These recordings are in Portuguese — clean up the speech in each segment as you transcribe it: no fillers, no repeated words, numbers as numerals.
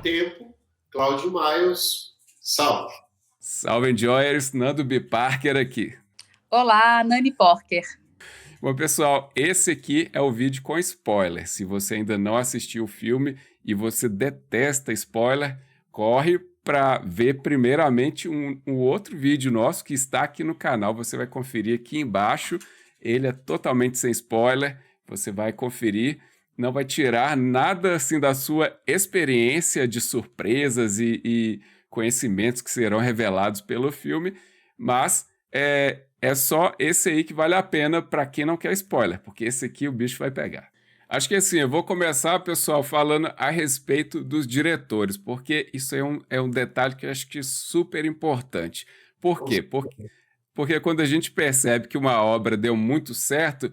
tempo, Cláudio Miles, salve. Salve, enjoyers, Nando B. Parker aqui. Olá, Nani Porker. Bom, pessoal, esse aqui é o vídeo com spoiler. Se você ainda não assistiu o filme e você detesta spoiler, corre para ver primeiramente um outro vídeo nosso que está aqui no canal. Você vai conferir aqui embaixo. Ele é totalmente sem spoiler. Você vai conferir. Não vai tirar nada assim da sua experiência de surpresas e conhecimentos que serão revelados pelo filme, mas é só esse aí que vale a pena para quem não quer spoiler, porque esse aqui o bicho vai pegar. Acho que assim, eu vou começar, pessoal, falando a respeito dos diretores, porque isso é um detalhe que eu acho que é super importante. Por quê? Porque quando a gente percebe que uma obra deu muito certo,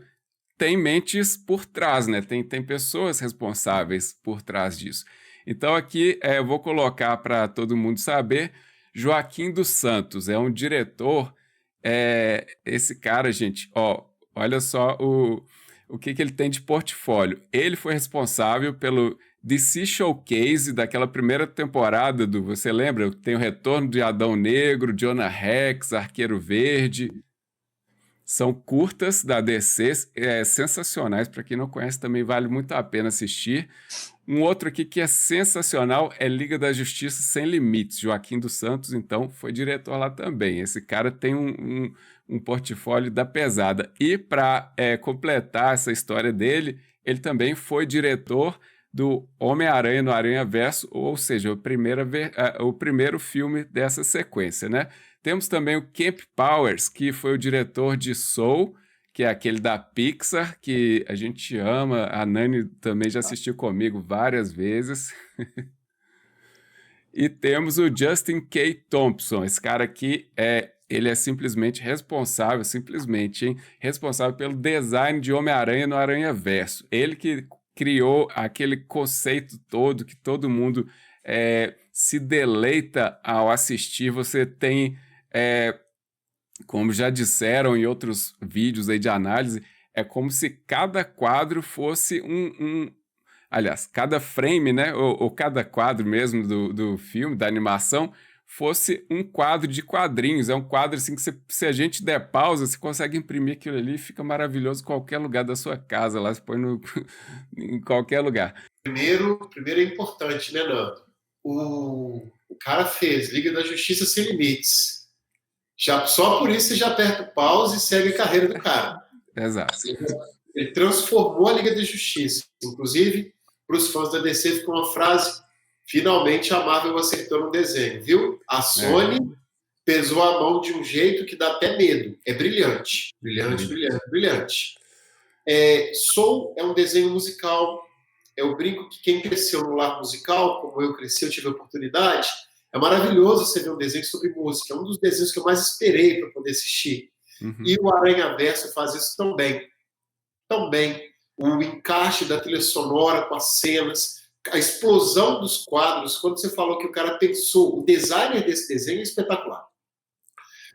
tem mentes por trás, né? Tem pessoas responsáveis por trás disso. Então aqui eu vou colocar para todo mundo saber, Joaquim dos Santos é um diretor, esse cara, gente, ó, olha só o que ele tem de portfólio. Ele foi responsável pelo DC Showcase daquela primeira temporada você lembra? Tem o Retorno de Adão Negro, Jonah Rex, Arqueiro Verde. São curtas da DC, sensacionais. Para quem não conhece, também vale muito a pena assistir. Um outro aqui que é sensacional é Liga da Justiça Sem Limites. Joaquim dos Santos, então, foi diretor lá também. Esse cara tem um portfólio da pesada. E para completar essa história dele, ele também foi diretor do Homem-Aranha no Aranhaverso, ou seja, o primeiro filme dessa sequência, né? Temos também o Kemp Powers, que foi o diretor de Soul, que é aquele da Pixar, que a gente ama. A Nani também já assistiu comigo várias vezes. E temos o Justin K. Thompson. Esse cara aqui ele é simplesmente responsável, responsável pelo design de Homem-Aranha no Aranhaverso. Ele que criou aquele conceito todo que todo mundo se deleita ao assistir. Você tem, como já disseram em outros vídeos aí de análise, é como se cada quadro fosse aliás, cada frame, né, ou cada quadro mesmo do filme, da animação, fosse um quadro de quadrinhos. É um quadro assim que se a gente der pausa, você consegue imprimir aquilo ali e fica maravilhoso em qualquer lugar da sua casa, lá você põe em qualquer lugar. Primeiro é importante, né, Nando? O cara fez Liga da Justiça Sem Limites. Só por isso você já aperta o pause e segue a carreira do cara. Exato. Ele transformou a Liga da Justiça. Inclusive, para os fãs da DC ficou uma frase: finalmente a Marvel acertou no desenho, viu? A Sony pesou a mão de um jeito que dá até medo. É brilhante. Brilhante. Soul é um desenho musical. Eu brinco que quem cresceu no lar musical, como eu cresci, eu tive a oportunidade, é maravilhoso você ver um desenho sobre música. É um dos desenhos que eu mais esperei para poder assistir. Uhum. E o Aranhaverso faz isso também. O encaixe da trilha sonora com as cenas, a explosão dos quadros. Quando você falou que o cara pensou, o designer desse desenho é espetacular.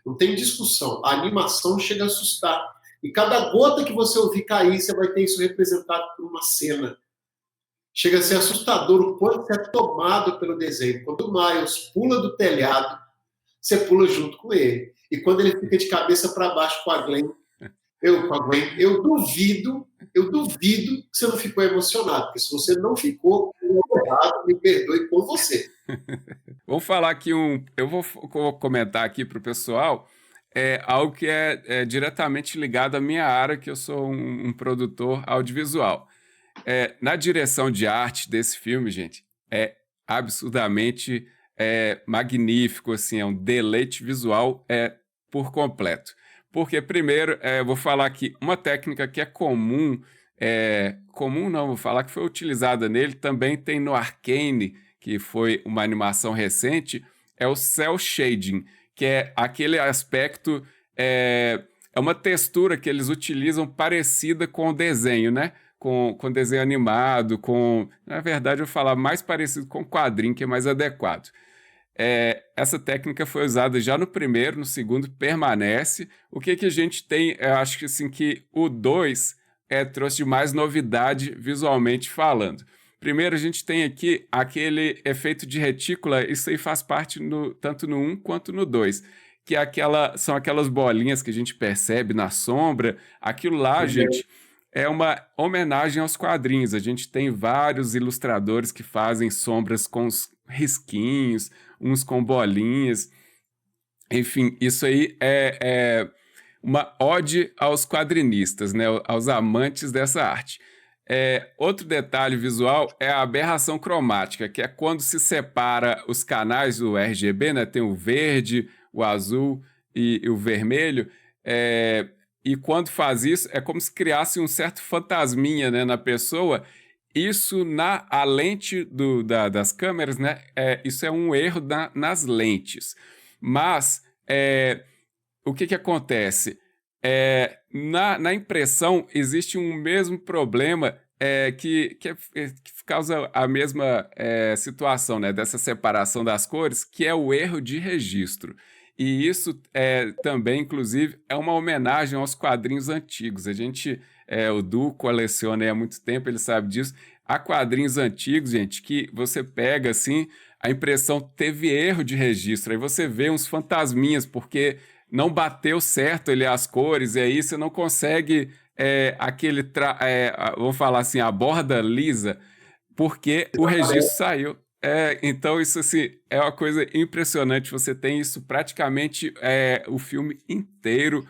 Não tem discussão. A animação chega a assustar. E cada gota que você ouvir cair, você vai ter isso representado por uma cena. Chega a ser assustador o quanto você é tomado pelo desenho. Quando o Miles pula do telhado, você pula junto com ele. E quando ele fica de cabeça para baixo com a Gwen, eu duvido que você não ficou emocionado. Porque se você não ficou, me perdoe por você. Vou falar aqui eu vou comentar aqui para o pessoal algo que é diretamente ligado à minha área, que eu sou um produtor audiovisual. Na direção de arte desse filme, gente, é absurdamente magnífico, assim, é um deleite visual por completo. Porque, primeiro, eu vou falar aqui uma técnica que é comum, vou falar que foi utilizada nele, também tem no Arcane, que foi uma animação recente, é o cel shading, que é aquele aspecto, é uma textura que eles utilizam parecida com o desenho, né? Com desenho animado, na verdade eu vou falar mais parecido com quadrinho, que é mais adequado. Essa técnica foi usada já no primeiro, no segundo permanece. O que a gente tem, eu acho que assim, que o 2 trouxe de mais novidade visualmente falando. Primeiro, a gente tem aqui aquele efeito de retícula, isso aí faz parte tanto no 1 quanto no 2, que são aquelas bolinhas que a gente percebe na sombra. Aquilo lá, gente, é uma homenagem aos quadrinhos. A gente tem vários ilustradores que fazem sombras com os risquinhos, uns com bolinhas. Enfim, isso aí é uma ode aos quadrinistas, né? Aos amantes dessa arte. Outro detalhe visual é a aberração cromática, que é quando se separa os canais do RGB, né? Tem o verde, o azul e o vermelho. E quando faz isso, é como se criasse um certo fantasminha, né, na pessoa. Isso a lente das câmeras, né? Isso é um erro nas lentes. Mas o que acontece? Na impressão existe um mesmo problema que causa a mesma situação, né, dessa separação das cores, que é o erro de registro. E isso também, inclusive, é uma homenagem aos quadrinhos antigos. O Du coleciona há muito tempo, ele sabe disso. Há quadrinhos antigos, gente, que você pega assim, a impressão teve erro de registro, aí você vê uns fantasminhas, porque não bateu certo as cores, e aí você não consegue vamos falar assim, a borda lisa, porque o registro saiu. Então isso assim, é uma coisa impressionante, você tem isso praticamente o filme inteiro,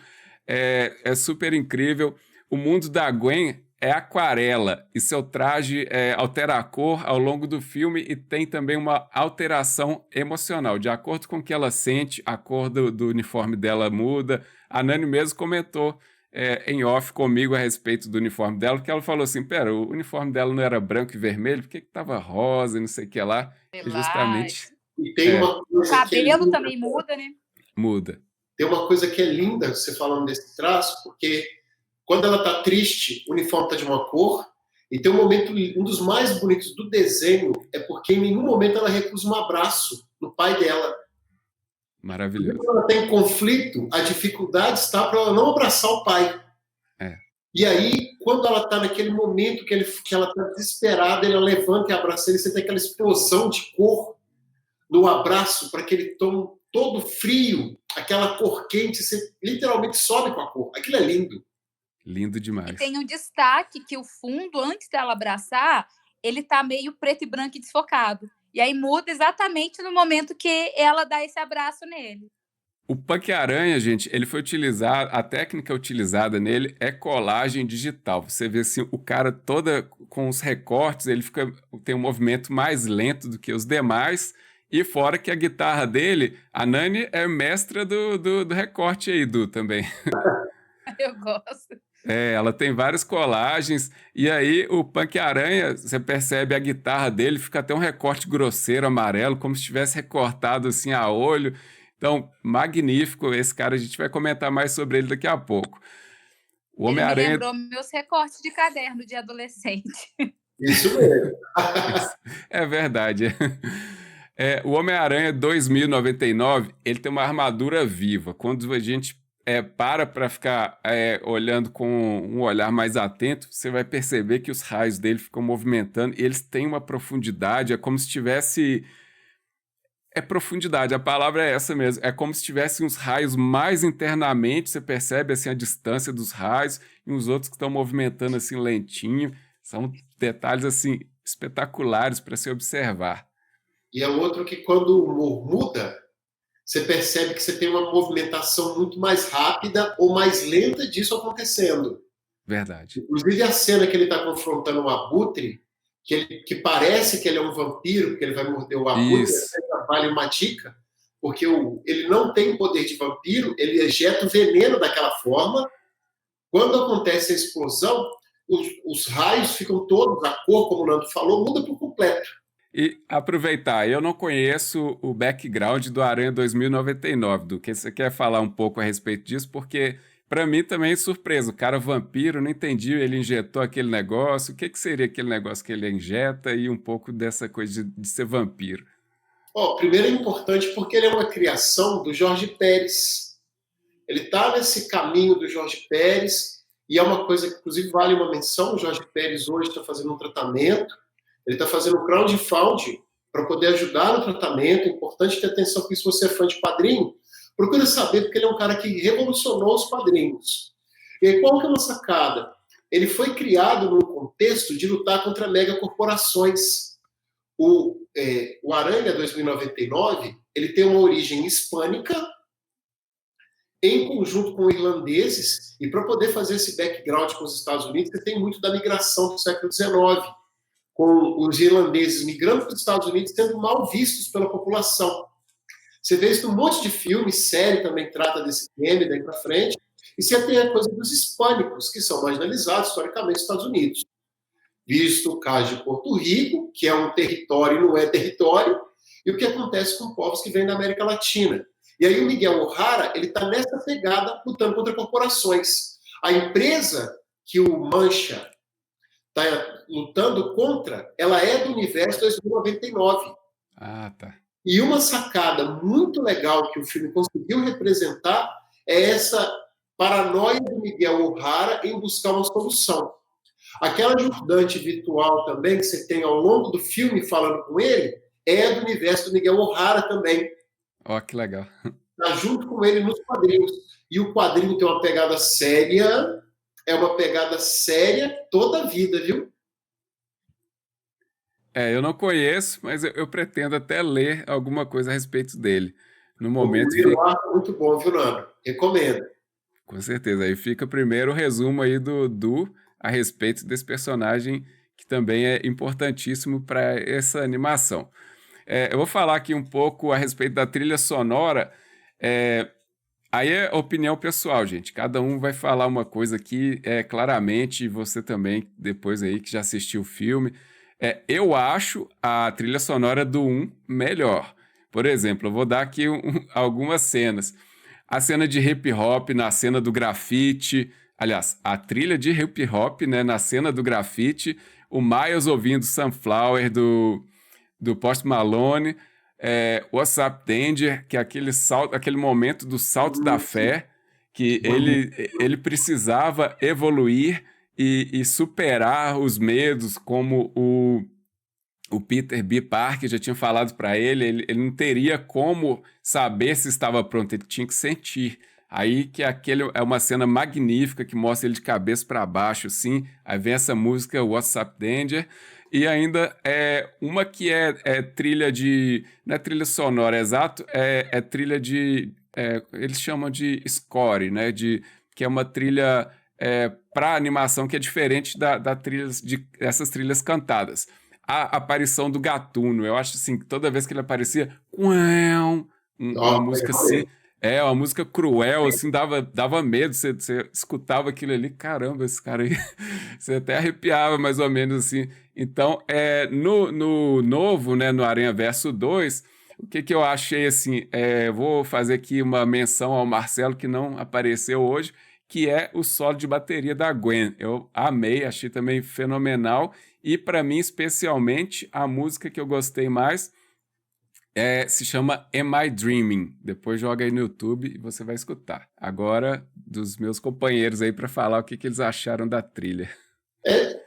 é super incrível. O mundo da Gwen é aquarela, e seu traje altera a cor ao longo do filme e tem também uma alteração emocional. De acordo com o que ela sente, a cor do uniforme dela muda. A Nani mesmo comentou em off comigo a respeito do uniforme dela, porque ela falou assim, pera, o uniforme dela não era branco e vermelho, por que estava rosa e não sei o que lá? E justamente... E tem uma coisa o cabelo também muda, né? Muda. Tem uma coisa que é linda, você falando desse traço, porque quando ela está triste, o uniforme está de uma cor, e tem um dos mais bonitos do desenho, é porque em nenhum momento ela recusa um abraço no pai dela. Maravilhoso. Quando ela tem conflito, a dificuldade está para ela não abraçar o pai. E aí, quando ela está naquele momento que ela está desesperada, ela levanta e abraça ele, você tem aquela explosão de cor no abraço, para aquele tom todo frio, aquela cor quente, você literalmente sobe com a cor. Aquilo é lindo. Lindo demais. E tem um destaque que o fundo, antes dela abraçar, ele tá meio preto e branco e desfocado. E aí muda exatamente no momento que ela dá esse abraço nele. O Punk-Aranha, gente, ele foi utilizado, a técnica utilizada nele é colagem digital. Você vê assim, o cara toda com os recortes, tem um movimento mais lento do que os demais. E fora que a guitarra dele, a Nani é mestra do recorte aí, Du, também. Eu gosto. Ela tem várias colagens, e aí o Punk-Aranha, você percebe a guitarra dele, fica até um recorte grosseiro, amarelo, como se tivesse recortado assim a olho. Então, magnífico esse cara, a gente vai comentar mais sobre ele daqui a pouco. O Homem-Aranha... Ele me lembrou meus recortes de caderno de adolescente. Isso mesmo. É verdade. O Homem-Aranha 2099, ele tem uma armadura viva. Quando a gente para ficar olhando com um olhar mais atento, você vai perceber que os raios dele ficam movimentando e eles têm uma profundidade, é como se tivesse... profundidade, a palavra é essa mesmo. É como se tivesse uns raios mais internamente, você percebe assim, a distância dos raios, e os outros que estão movimentando assim lentinho. São detalhes assim espetaculares para se observar. E é outro que quando o humor muda, você percebe que você tem uma movimentação muito mais rápida ou mais lenta disso acontecendo. Verdade. Inclusive a cena que ele está confrontando o Abutre, que parece que ele é um vampiro, porque ele vai morder o Abutre, vale uma dica, porque ele não tem poder de vampiro, ele ejeta o veneno daquela forma. Quando acontece a explosão, os raios ficam todos, a cor, como o Nando falou, muda por completo. E aproveitar, eu não conheço o background do Aranha 2099, do que você quer falar um pouco a respeito disso, porque para mim também é surpresa. O cara vampiro, não entendi, ele injetou aquele negócio, o que seria aquele negócio que ele injeta e um pouco dessa coisa de ser vampiro. Primeiro é importante porque ele é uma criação do Jorge Pérez. Ele está nesse caminho do Jorge Pérez, e é uma coisa que, inclusive, vale uma menção. O Jorge Pérez hoje está fazendo um tratamento. Ele está fazendo um crowdfunding para poder ajudar no tratamento. É importante ter atenção com isso. Se você é fã de quadrinho, procura saber, porque ele é um cara que revolucionou os quadrinhos. E aí, qual que é uma sacada? Ele foi criado num contexto de lutar contra megacorporações. O Aranha 2099, ele tem uma origem hispânica, em conjunto com irlandeses, e para poder fazer esse background com os Estados Unidos, você tem muito da migração do século XIX, com os irlandeses migrando para os Estados Unidos sendo mal vistos pela população. Você vê isso num monte de filme, série também trata desse tema daí para frente, e você tem a coisa dos hispânicos, que são marginalizados historicamente nos Estados Unidos. Visto o caso de Porto Rico, que é um território e não é território, e o que acontece com povos que vêm da América Latina. E aí o Miguel O'Hara, ele está nessa pegada lutando contra corporações. A empresa que o Mancha está lutando contra, ela é do universo 2099. Ah, tá. E uma sacada muito legal que o filme conseguiu representar é essa paranoia do Miguel O'Hara em buscar uma solução. Aquela ajudante virtual também que você tem ao longo do filme falando com ele é do universo do Miguel O'Hara também. Ó, que legal. Está junto com ele nos quadrinhos. E o quadrinho tem uma pegada séria, é uma pegada séria toda a vida, viu? Eu não conheço, mas eu pretendo até ler alguma coisa a respeito dele. No momento. Muito bom, viu, Nando? Recomendo. Com certeza. Aí fica primeiro o resumo aí do a respeito desse personagem, que também é importantíssimo para essa animação. Eu vou falar aqui um pouco a respeito da trilha sonora. Aí é opinião pessoal, gente. Cada um vai falar uma coisa aqui, claramente, e você também, depois aí que já assistiu o filme. Eu acho a trilha sonora do 1 melhor. Por exemplo, eu vou dar aqui algumas cenas. A cena de hip hop na cena do grafite. Aliás, a trilha de hip hop, né, na cena do grafite. O Miles ouvindo Sunflower do Post Malone. What's Up Danger, que é aquele momento do salto da fé, que ele precisava evoluir e superar os medos, como o Peter B. Parker já tinha falado para ele não teria como saber se estava pronto, ele tinha que sentir. Aí que é uma cena magnífica que mostra ele de cabeça para baixo, assim. Aí vem essa música What's Up Danger, e ainda uma que é trilha de... Não é trilha sonora, exato, é trilha de... eles chamam de score, né? Que é uma trilha para animação que é diferente dessas trilhas cantadas. A aparição do Gatuno, eu acho assim, que toda vez que ele aparecia, uma música assim, uma música cruel, assim, dava medo, você escutava aquilo ali, caramba, esse cara aí, você até arrepiava mais ou menos assim. Então, no novo, né, no Aranha Verso 2, o que eu achei assim, vou fazer aqui uma menção ao Marcelo, que não apareceu hoje, que é o solo de bateria da Gwen. Eu amei, achei também fenomenal, e para mim, especialmente, a música que eu gostei mais se chama Am I Dreaming? Depois joga aí no YouTube e você vai escutar. Agora, dos meus companheiros aí para falar o que eles acharam da trilha.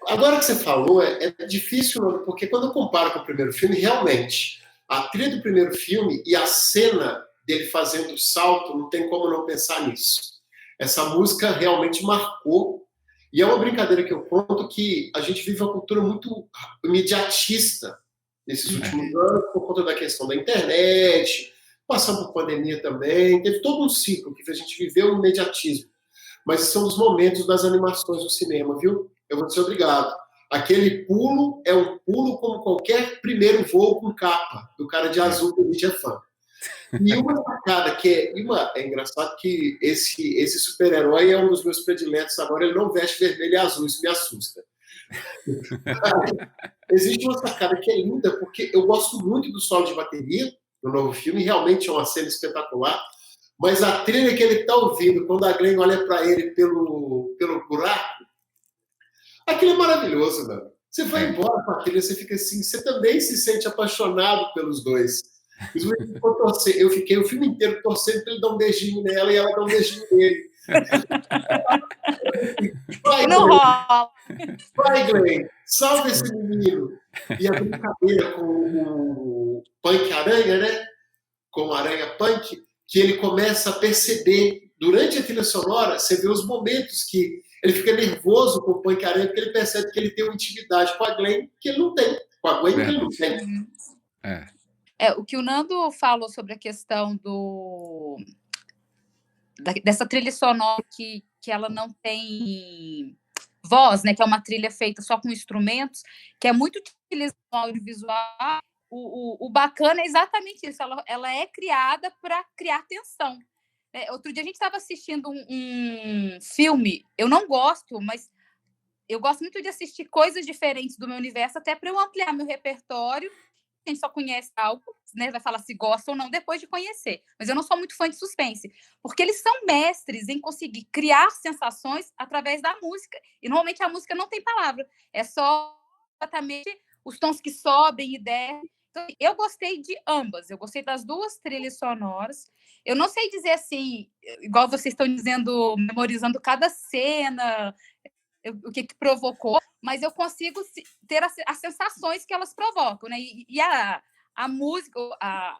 Agora que você falou, é difícil, porque quando eu comparo com o primeiro filme, realmente, a trilha do primeiro filme e a cena dele fazendo o salto, não tem como não pensar nisso. Essa música realmente marcou, e é uma brincadeira que eu conto que a gente vive uma cultura muito imediatista nesses últimos anos, por conta da questão da internet, passando por pandemia também, teve todo um ciclo que a gente viveu no imediatismo. Mas são os momentos das animações do cinema, viu? Eu vou ser obrigado. Aquele pulo é um pulo como qualquer primeiro voo com capa, do cara de azul que a gente é fã. E uma sacada que é engraçado que esse super-herói é um dos meus prediletos agora, ele não veste vermelho e azul, isso me assusta. Existe uma sacada que é linda, porque eu gosto muito do solo de bateria no novo filme, realmente é uma cena espetacular, mas a trilha que ele está ouvindo, quando a Glenn olha para ele pelo buraco, aquilo é maravilhoso, né? Você vai embora com aquilo, você fica assim, você também se sente apaixonado pelos dois. Eu fiquei o filme inteiro torcendo para ele dar um beijinho nela e ela dar um beijinho nele. Vai, Glenn, salva esse menino. E a brincadeira com o Punk Aranha, né? Com o Aranha Punk, que ele começa a perceber, durante a trilha sonora, você vê os momentos que ele fica nervoso com o Punk Aranha, porque ele percebe que ele tem uma intimidade com a Glenn que ele não tem, com a Gwen que ele não tem. O que o Nando falou sobre a questão dessa trilha sonora que ela não tem voz, né? Que é uma trilha feita só com instrumentos, que é muito utilizada no audiovisual. O bacana é exatamente isso. Ela é criada para criar tensão. Outro dia a gente estava assistindo um filme. Eu não gosto, mas eu gosto muito de assistir coisas diferentes do meu universo, até para eu ampliar meu repertório. Quem só conhece algo, né, vai falar se gosta ou não depois de conhecer. Mas eu não sou muito fã de suspense, porque eles são mestres em conseguir criar sensações através da música. E normalmente a música não tem palavra, é só exatamente os tons que sobem e descem. Então, eu gostei de ambas, eu gostei das duas trilhas sonoras. Eu não sei dizer assim, igual vocês estão dizendo, memorizando cada cena, o que provocou, mas eu consigo ter as sensações que elas provocam, né? E a música,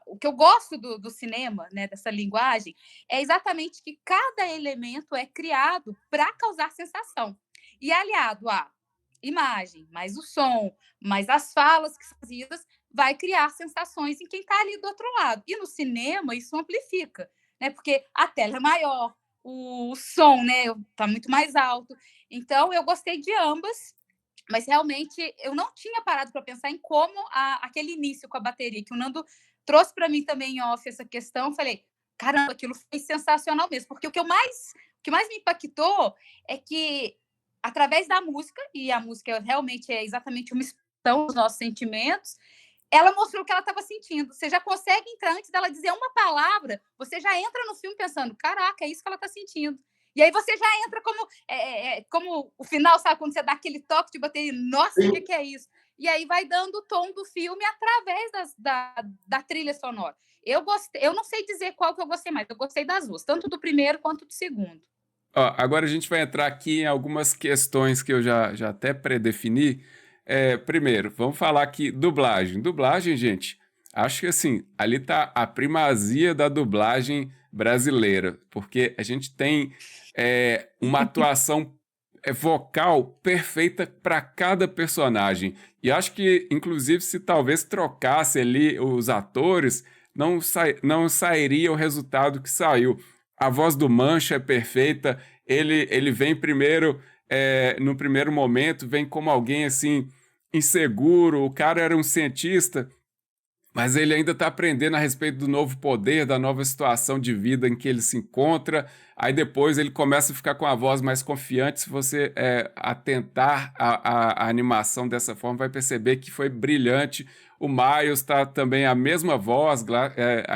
o que eu gosto do cinema, né, dessa linguagem, é exatamente que cada elemento é criado para causar sensação. E aliado à imagem, mais o som, mais as falas que são ditas, vai criar sensações em quem está ali do outro lado. E no cinema isso amplifica, né? Porque a tela é maior, o som, né, está muito mais alto. Então, eu gostei de ambas, mas realmente eu não tinha parado para pensar em como aquele início com a bateria, que o Nando trouxe para mim também em off essa questão. Eu falei, caramba, aquilo foi sensacional mesmo, porque o que mais me impactou é que, através da música, e a música realmente é exatamente uma expressão dos nossos sentimentos, ela mostrou o que ela estava sentindo. Você já consegue entrar, antes dela dizer uma palavra, você já entra no filme pensando, caraca, é isso que ela está sentindo. E aí você já entra como o final, sabe? Quando você dá aquele toque de bateria, nossa, o que é isso? E aí vai dando o tom do filme através da trilha sonora. Eu gostei, eu não sei dizer qual que eu gostei mais, eu gostei das duas, tanto do primeiro quanto do segundo. Agora a gente vai entrar aqui em algumas questões que eu já até predefini. Primeiro, vamos falar aqui dublagem. Dublagem, gente, acho que assim, ali tá a primazia da dublagem brasileira, porque a gente tem uma atuação vocal perfeita para cada personagem. E acho que, inclusive, se talvez trocasse ali os atores, não sairia o resultado que saiu. A voz do Mancha é perfeita, ele vem primeiro, no primeiro momento, vem como alguém assim, inseguro. O cara era um cientista, mas ele ainda está aprendendo a respeito do novo poder, da nova situação de vida em que ele se encontra. Aí depois ele começa a ficar com a voz mais confiante. Se você atentar a animação dessa forma, vai perceber que foi brilhante. O Miles está também a mesma voz,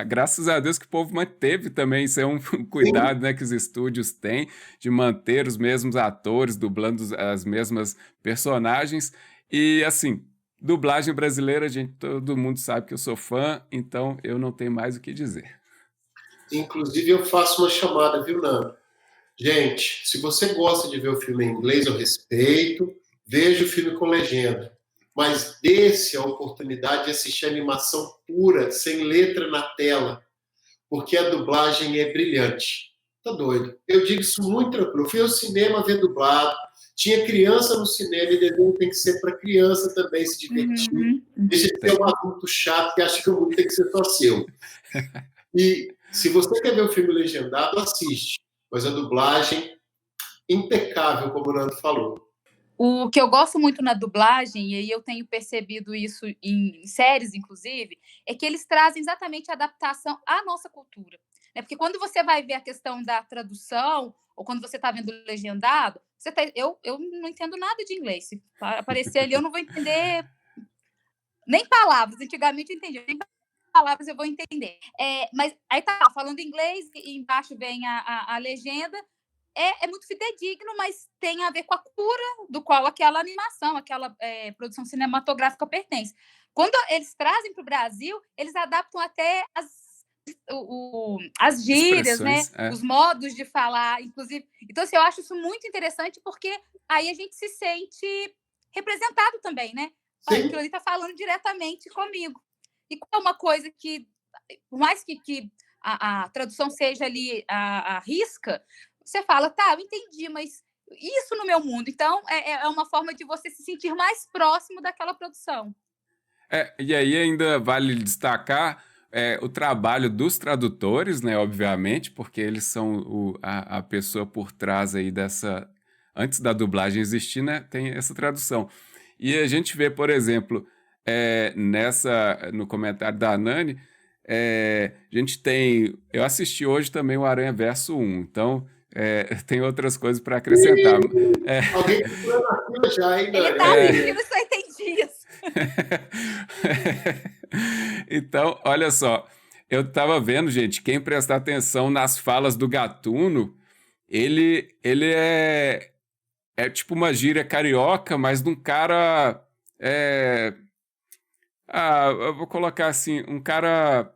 graças a Deus que o povo manteve também. Isso é um cuidado, né, que os estúdios têm de manter os mesmos atores dublando as mesmas personagens. E assim, dublagem brasileira, gente, todo mundo sabe que eu sou fã, então eu não tenho mais o que dizer. Inclusive, eu faço uma chamada, viu, Nando? Gente, se você gosta de ver o filme em inglês, eu respeito, veja o filme com legenda. Mas dê-se a oportunidade de assistir a animação pura, sem letra na tela, porque a dublagem é brilhante. Tá doido? Eu digo isso muito tranquilo. Eu fui ao cinema ver dublado, tinha criança no cinema, e desenho tem que ser para criança também se divertir. Deixa de ser um adulto chato que acha que o mundo tem que ser só seu. E se você quer ver o filme legendado, assiste. Mas a dublagem, impecável, como o Nando falou. O que eu gosto muito na dublagem, e aí eu tenho percebido isso em séries, inclusive, é que eles trazem exatamente a adaptação à nossa cultura. Né? Porque quando você vai ver a questão da tradução, ou quando você está vendo legendado, eu não entendo nada de inglês. Se aparecer ali, eu não vou entender nem palavras. Antigamente eu entendia, nem palavras eu vou entender. Mas aí tá falando inglês, e embaixo vem a legenda. É muito fidedigno, mas tem a ver com a cura do qual aquela animação, aquela produção cinematográfica pertence. Quando eles trazem para o Brasil, eles adaptam até as gírias, né? Os modos de falar, inclusive. Então, assim, eu acho isso muito interessante, porque aí a gente se sente representado também, né? olha, aquilo ali está falando diretamente comigo. E qual é uma coisa que, por mais que a tradução seja ali a risca, você fala, tá, eu entendi, mas isso no meu mundo. Então, é uma forma de você se sentir mais próximo daquela produção. E aí ainda vale destacar o trabalho dos tradutores, né, obviamente, porque eles são a pessoa por trás aí dessa... Antes da dublagem existir, né, tem essa tradução. E a gente vê, por exemplo, no comentário da Nani, a gente tem... Eu assisti hoje também o Aranha Verso 1, então tem outras coisas para acrescentar. Alguém procurando na fila já, hein, Ele Nani? está assistindo, só entendi isso. Então, olha só, eu estava vendo, gente, quem prestar atenção nas falas do Gatuno, ele é tipo uma gíria carioca, mas de um cara... eu vou colocar assim, um cara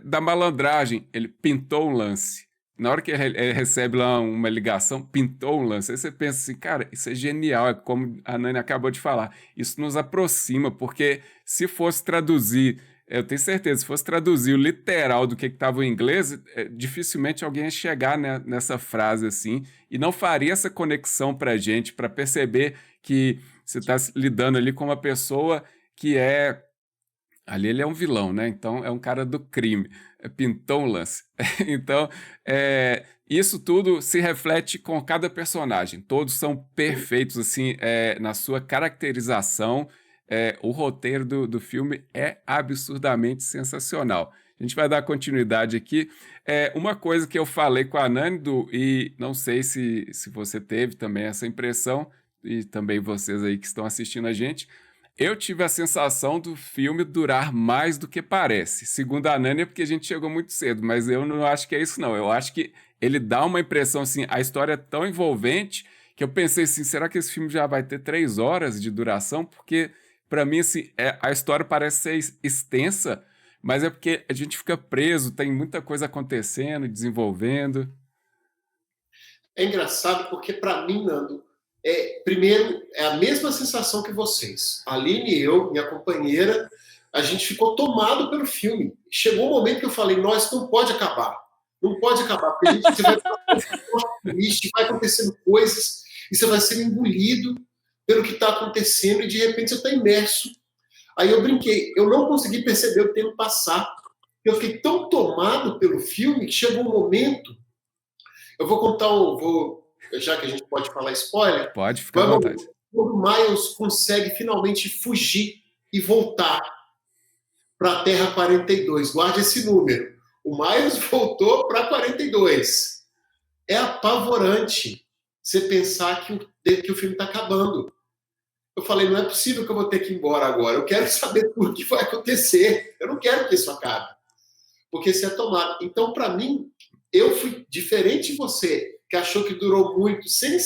da malandragem. Ele pintou um lance. Na hora que ele recebe lá uma ligação, pintou um lance. Aí você pensa assim, cara, isso é genial, é como a Nani acabou de falar. Isso nos aproxima, porque se fosse traduzir, eu tenho certeza, se fosse traduzir o literal do que estava em inglês, dificilmente alguém ia chegar nessa frase assim, e não faria essa conexão pra gente, para perceber que você está lidando ali com uma pessoa que ali ele é um vilão, né? Então é um cara do crime. Pintou um lance. Então, isso tudo se reflete com cada personagem. Todos são perfeitos, assim, na sua caracterização. O roteiro do filme é absurdamente sensacional. A gente vai dar continuidade aqui. Uma coisa que eu falei com a Nani, e não sei se você teve também essa impressão, e também vocês aí que estão assistindo a gente, eu tive a sensação do filme durar mais do que parece. Segundo a Nani, é porque a gente chegou muito cedo, mas eu não acho que é isso, não. Eu acho que ele dá uma impressão, assim, a história é tão envolvente que eu pensei assim, será que esse filme já vai ter 3 horas de duração? Porque, para mim, assim, a história parece ser extensa, mas é porque a gente fica preso, tem muita coisa acontecendo, desenvolvendo. É engraçado porque, para mim, Nando, primeiro, é a mesma sensação que vocês. A Aline e eu, minha companheira, a gente ficou tomado pelo filme. Chegou um momento que eu falei, nós não pode acabar. Não pode acabar, porque você vai triste, vai acontecendo coisas, e você vai ser engolido pelo que está acontecendo, e de repente você está imerso. Aí eu brinquei, eu não consegui perceber o tempo passar. Eu fiquei tão tomado pelo filme que chegou um momento. Eu vou contar já que a gente pode falar spoiler, Pode ficar à vontade. quando o Miles consegue finalmente fugir e voltar para a Terra 42. Guarde esse número. O Miles voltou para 42. É apavorante você pensar que o filme está acabando. Eu falei, não é possível que eu vou ter que ir embora agora. Eu quero saber tudo o que vai acontecer. Eu não quero que isso acabe. Porque isso é tomado. Então, para mim, eu fui diferente de você, que achou que durou muito, sem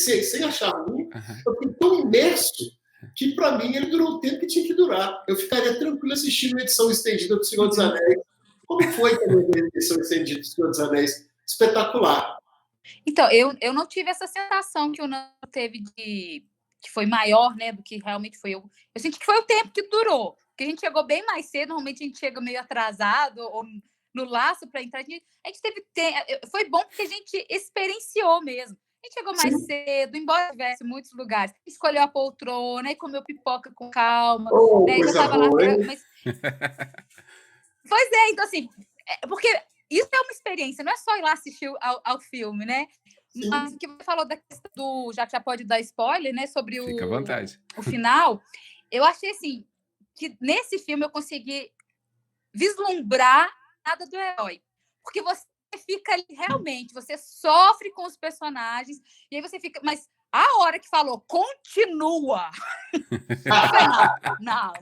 achar ruim. Eu fui tão imerso que, para mim, ele durou o tempo que tinha que durar. Eu ficaria tranquilo assistindo a edição estendida do Senhor dos Anéis. Como foi também a edição estendida do Senhor dos Anéis? Espetacular. Então, eu não tive essa sensação que o Nando teve que foi maior, né, do que realmente foi. Eu senti que foi o tempo que durou, porque a gente chegou bem mais cedo, normalmente a gente chega meio atrasado, ou no laço para entrar. A gente teve tempo. Foi bom porque a gente experienciou mesmo. A gente chegou mais cedo, embora tivesse muitos lugares. Escolheu a poltrona e comeu pipoca com calma. Né? Já estava lá atrás. Mas... Pois é, então assim, porque isso é uma experiência, não é só ir lá assistir ao filme, né? Sim. Mas o que você falou da questão do. Já pode dar spoiler, né? Sobre Fica à vontade. O final. Eu achei assim que nesse filme eu consegui vislumbrar nada do herói. Porque você fica ali, realmente, você sofre com os personagens, e aí você fica. Mas a hora que falou, continua! Não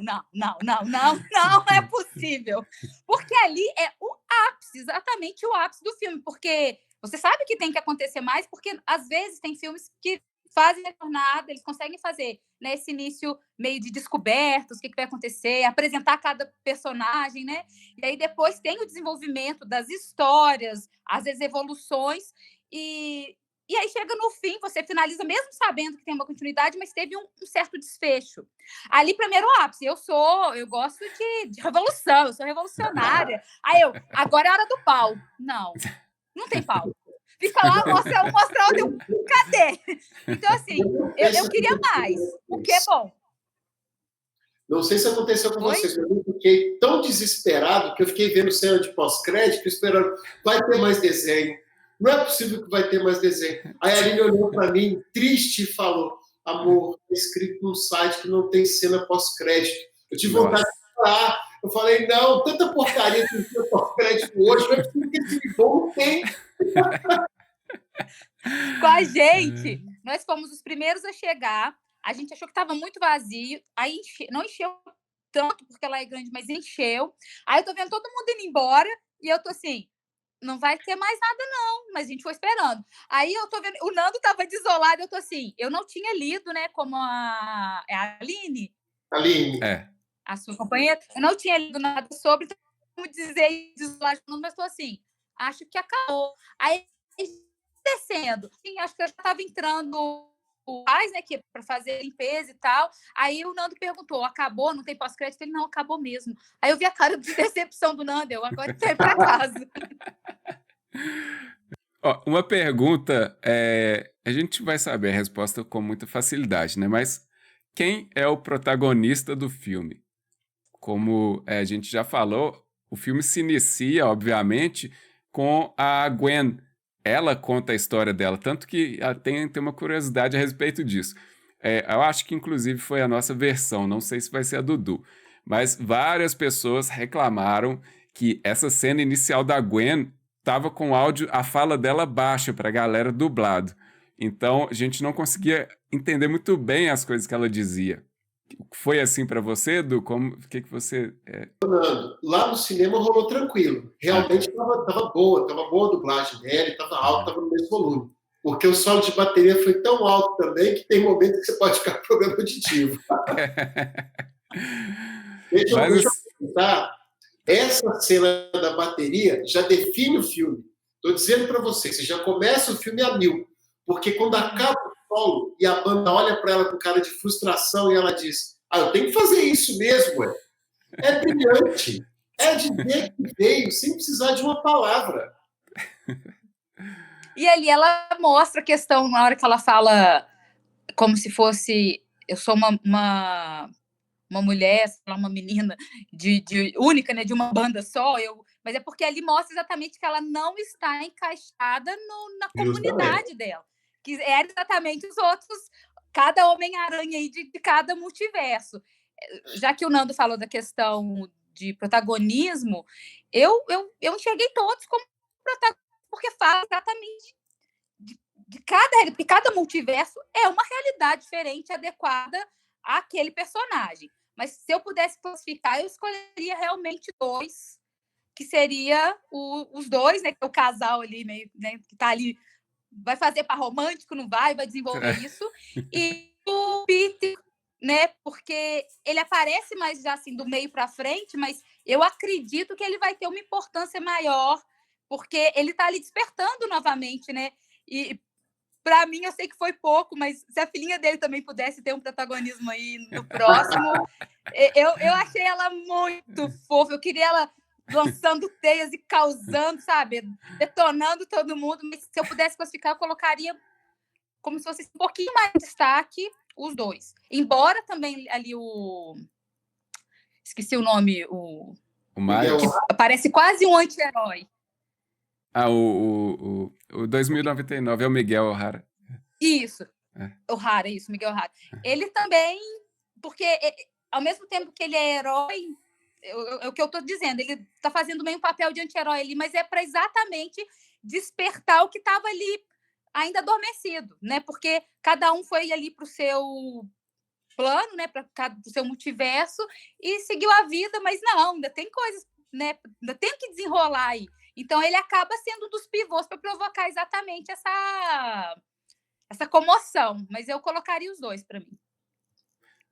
é possível. Porque ali é o ápice, exatamente o ápice do filme. Porque você sabe que tem que acontecer mais, porque às vezes tem filmes que fazem a jornada, eles conseguem fazer, né, esse início meio de descobertos, o que vai acontecer, apresentar cada personagem, né? E aí depois tem o desenvolvimento das histórias, às vezes evoluções, e E aí chega no fim, você finaliza mesmo sabendo que tem uma continuidade, mas teve um certo desfecho. Ali, primeiro ápice, eu gosto de revolução, eu sou revolucionária. Aí agora é hora do pau. Não tem pau. Fica lá, mostra outro, cadê? Então, assim, eu queria mais, o que é bom. Não sei se aconteceu com vocês, mas eu fiquei tão desesperado que eu fiquei vendo cena de pós-crédito, esperando, vai ter mais desenho. Não é possível que vai ter mais desenho. Aí a Aline olhou para mim, triste, e falou, amor, é escrito num site que não tem cena pós-crédito. Eu tive vontade de falar. Eu falei, não, tanta porcaria que tem pós-crédito hoje, não é possível que esse bom não tem. Com a gente, nós fomos os primeiros a chegar. A gente achou que estava muito vazio, aí não encheu tanto, porque ela é grande, mas encheu. Aí eu tô vendo todo mundo indo embora, e eu tô assim, não vai ter mais nada não, mas a gente foi esperando. Aí eu tô vendo, o Nando tava desolado, eu tô assim, eu não tinha lido, né, como a Aline? Aline. A sua companheira, eu não tinha lido nada sobre, então como dizer desolado, mas tô assim, acho que acabou. Aí, descendo, sim, acho que eu já tava entrando né, que para fazer limpeza e tal. Aí o Nando perguntou, acabou? Não tem pós-crédito? Ele, não, acabou mesmo. Aí eu vi a cara de decepção do Nando, eu agora tô indo para casa. Uma pergunta, a gente vai saber a resposta com muita facilidade, né? Mas quem é o protagonista do filme? Como a gente já falou, o filme se inicia, obviamente, com a Gwen. Ela conta a história dela, tanto que tem uma curiosidade a respeito disso. Eu acho que, inclusive, foi a nossa versão, não sei se vai ser a do Du, mas várias pessoas reclamaram que essa cena inicial da Gwen estava com áudio, a fala dela baixa para a galera dublado. Então, a gente não conseguia entender muito bem as coisas que ela dizia. Foi assim para você, Edu? O que você... Lá no cinema rolou tranquilo. Realmente estava boa a dublagem dela, estava alto, estava no mesmo volume. Porque o solo de bateria foi tão alto também que tem momentos que você pode ficar com problema auditivo. Deixa eu comentar. Essa cena da bateria já define o filme. Estou dizendo para você já começa o filme a 1000. Porque quando acaba o solo e a banda olha para ela com cara de frustração e ela diz, eu tenho que fazer isso mesmo, ué. É brilhante. É dizer que veio sem precisar de uma palavra. E ali ela mostra a questão, na hora que ela fala como se fosse, eu sou uma mulher, uma menina única, né, de uma banda só, mas é porque ali mostra exatamente que ela não está encaixada na comunidade dela, que era exatamente os outros, cada Homem-Aranha aí de cada multiverso. Já que o Nando falou da questão de protagonismo, eu enxerguei todos como protagonistas, porque fala exatamente porque cada multiverso é uma realidade diferente, adequada àquele personagem. Mas se eu pudesse classificar, eu escolheria realmente 2, que seria os dois, né? Que é o casal ali, né, que tá ali, vai fazer par romântico, não vai desenvolver isso. E o Peter, né? Porque ele aparece mais já assim do meio para frente, mas eu acredito que ele vai ter uma importância maior, porque ele tá ali despertando novamente, né? E para mim, eu sei que foi pouco, mas se a filhinha dele também pudesse ter um protagonismo aí no próximo, eu achei ela muito fofa. Eu queria ela lançando teias e causando, sabe? Detonando todo mundo. Mas se eu pudesse classificar, eu colocaria como se fosse um pouquinho mais de destaque os dois. Embora também ali esqueci o nome, o Miles. Que parece quase um anti-herói. O 2099 é o Miguel O'Hara. Isso. O'Hara, isso, Miguel O'Hara. Ele também, porque ao mesmo tempo que ele é herói, é o que eu estou dizendo, ele está fazendo meio um papel de anti-herói ali, mas é para exatamente despertar o que estava ali ainda adormecido, né? Porque cada um foi ali para o seu plano, né? Para o seu multiverso e seguiu a vida, mas não, ainda tem coisas, né? Ainda tem que desenrolar aí. Então, ele acaba sendo um dos pivôs para provocar exatamente essa comoção. Mas eu colocaria os dois para mim.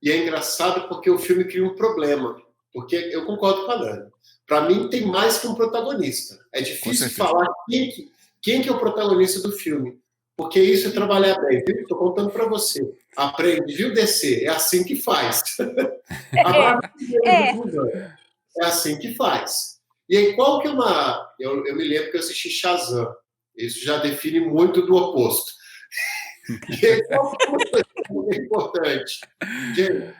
E é engraçado porque o filme cria um problema. Porque eu concordo com a Dani. Para mim, tem mais que um protagonista. É difícil falar quem que é o protagonista do filme. Porque isso é trabalhar bem, viu? Estou contando para você. Aprende, viu, DC? É assim que faz. É. É assim que faz. E aí, qual que é uma... Eu me lembro que eu assisti Shazam. Isso já define muito do oposto. E aí, qual que é uma coisa muito importante? Gente,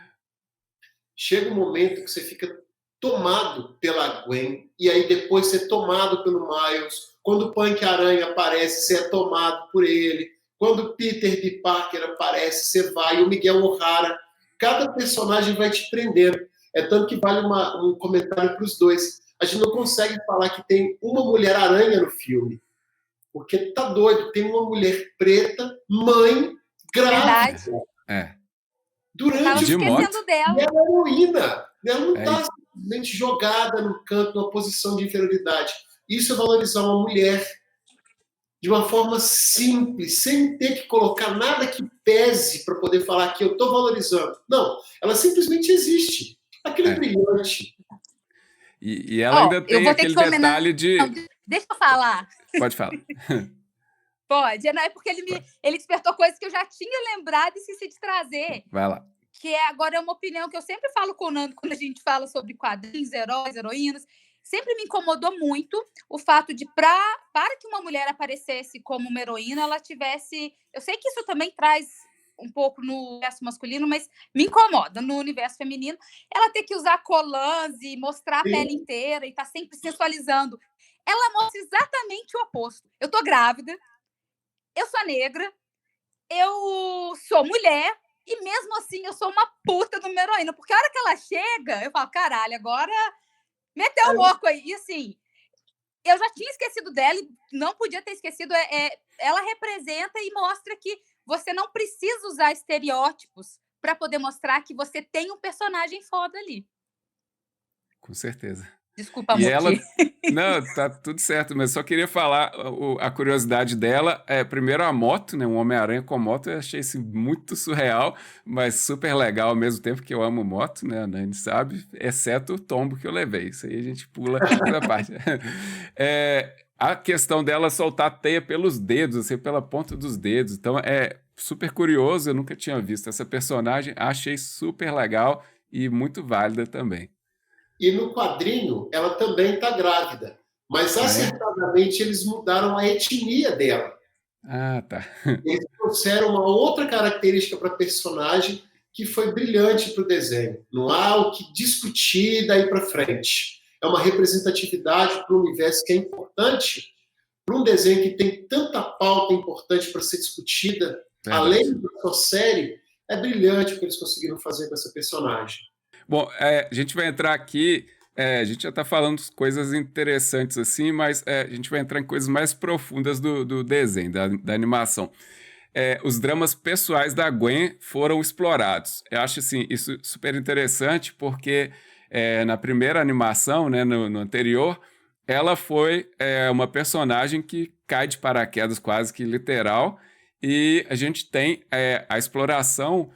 chega um momento que você fica tomado pela Gwen, e aí depois você é tomado pelo Miles. Quando o Punk-Aranha aparece, você é tomado por ele. Quando o Peter B. Parker aparece, você vai. O Miguel O'Hara. Cada personagem vai te prendendo. É tanto que vale um comentário para os dois. A gente não consegue falar que tem uma Mulher-Aranha no filme. Porque tá doido. Tem uma mulher preta, mãe, grávida. Durante de moto. Dela. E ela é heroína. Ela não está simplesmente jogada no canto, numa posição de inferioridade. Isso é valorizar uma mulher de uma forma simples, sem ter que colocar nada que pese para poder falar que eu estou valorizando. Não, ela simplesmente existe. Aquilo é brilhante. E ela ainda tem aquele detalhe de... Não, deixa eu falar. Pode falar. Pode. Não, é porque ele despertou coisas que eu já tinha lembrado e esqueci de trazer. Vai lá. Que agora é uma opinião que eu sempre falo com o Nando quando a gente fala sobre quadrinhos, heróis, heroínas. Sempre me incomodou muito o fato de, para que uma mulher aparecesse como uma heroína, ela tivesse... Eu sei que isso também traz um pouco no universo masculino, mas me incomoda no universo feminino. Ela ter que usar colãs e mostrar a pele inteira e tá sempre sensualizando. Ela mostra exatamente o oposto. Eu tô grávida, eu sou negra, eu sou mulher, e mesmo assim eu sou uma puta de uma heroína. Porque a hora que ela chega, eu falo, caralho, agora... meteu o louco aí. E assim, eu já tinha esquecido dela e não podia ter esquecido. Ela representa e mostra que você não precisa usar estereótipos para poder mostrar que você tem um personagem foda ali. Com certeza. Desculpa, amor. E ela... Não, tá tudo certo, mas só queria falar a curiosidade dela. Primeiro a moto, né? Um Homem-Aranha com moto, eu achei isso muito surreal, mas super legal ao mesmo tempo, que eu amo moto, né? A Nani sabe, exceto o tombo que eu levei. Isso aí a gente pula essa parte. A questão dela soltar teia pelos dedos, assim, pela ponta dos dedos. Então é super curioso, eu nunca tinha visto essa personagem, achei super legal e muito válida também. E no quadrinho, ela também está grávida. Mas, acertadamente, eles mudaram a etnia dela. Ah, tá. Eles trouxeram uma outra característica para a personagem que foi brilhante para o desenho. Não há o que discutir daí para frente. É uma representatividade para o universo que é importante para um desenho que tem tanta pauta importante para ser discutida, além da sua série. É brilhante o que eles conseguiram fazer com essa personagem. Bom, a gente vai entrar aqui, a gente já está falando coisas interessantes assim, mas a gente vai entrar em coisas mais profundas do desenho, da animação. Os dramas pessoais da Gwen foram explorados. Eu acho assim, isso super interessante, porque na primeira animação, né, no anterior, ela foi uma personagem que cai de paraquedas quase que literal, e a gente tem a exploração...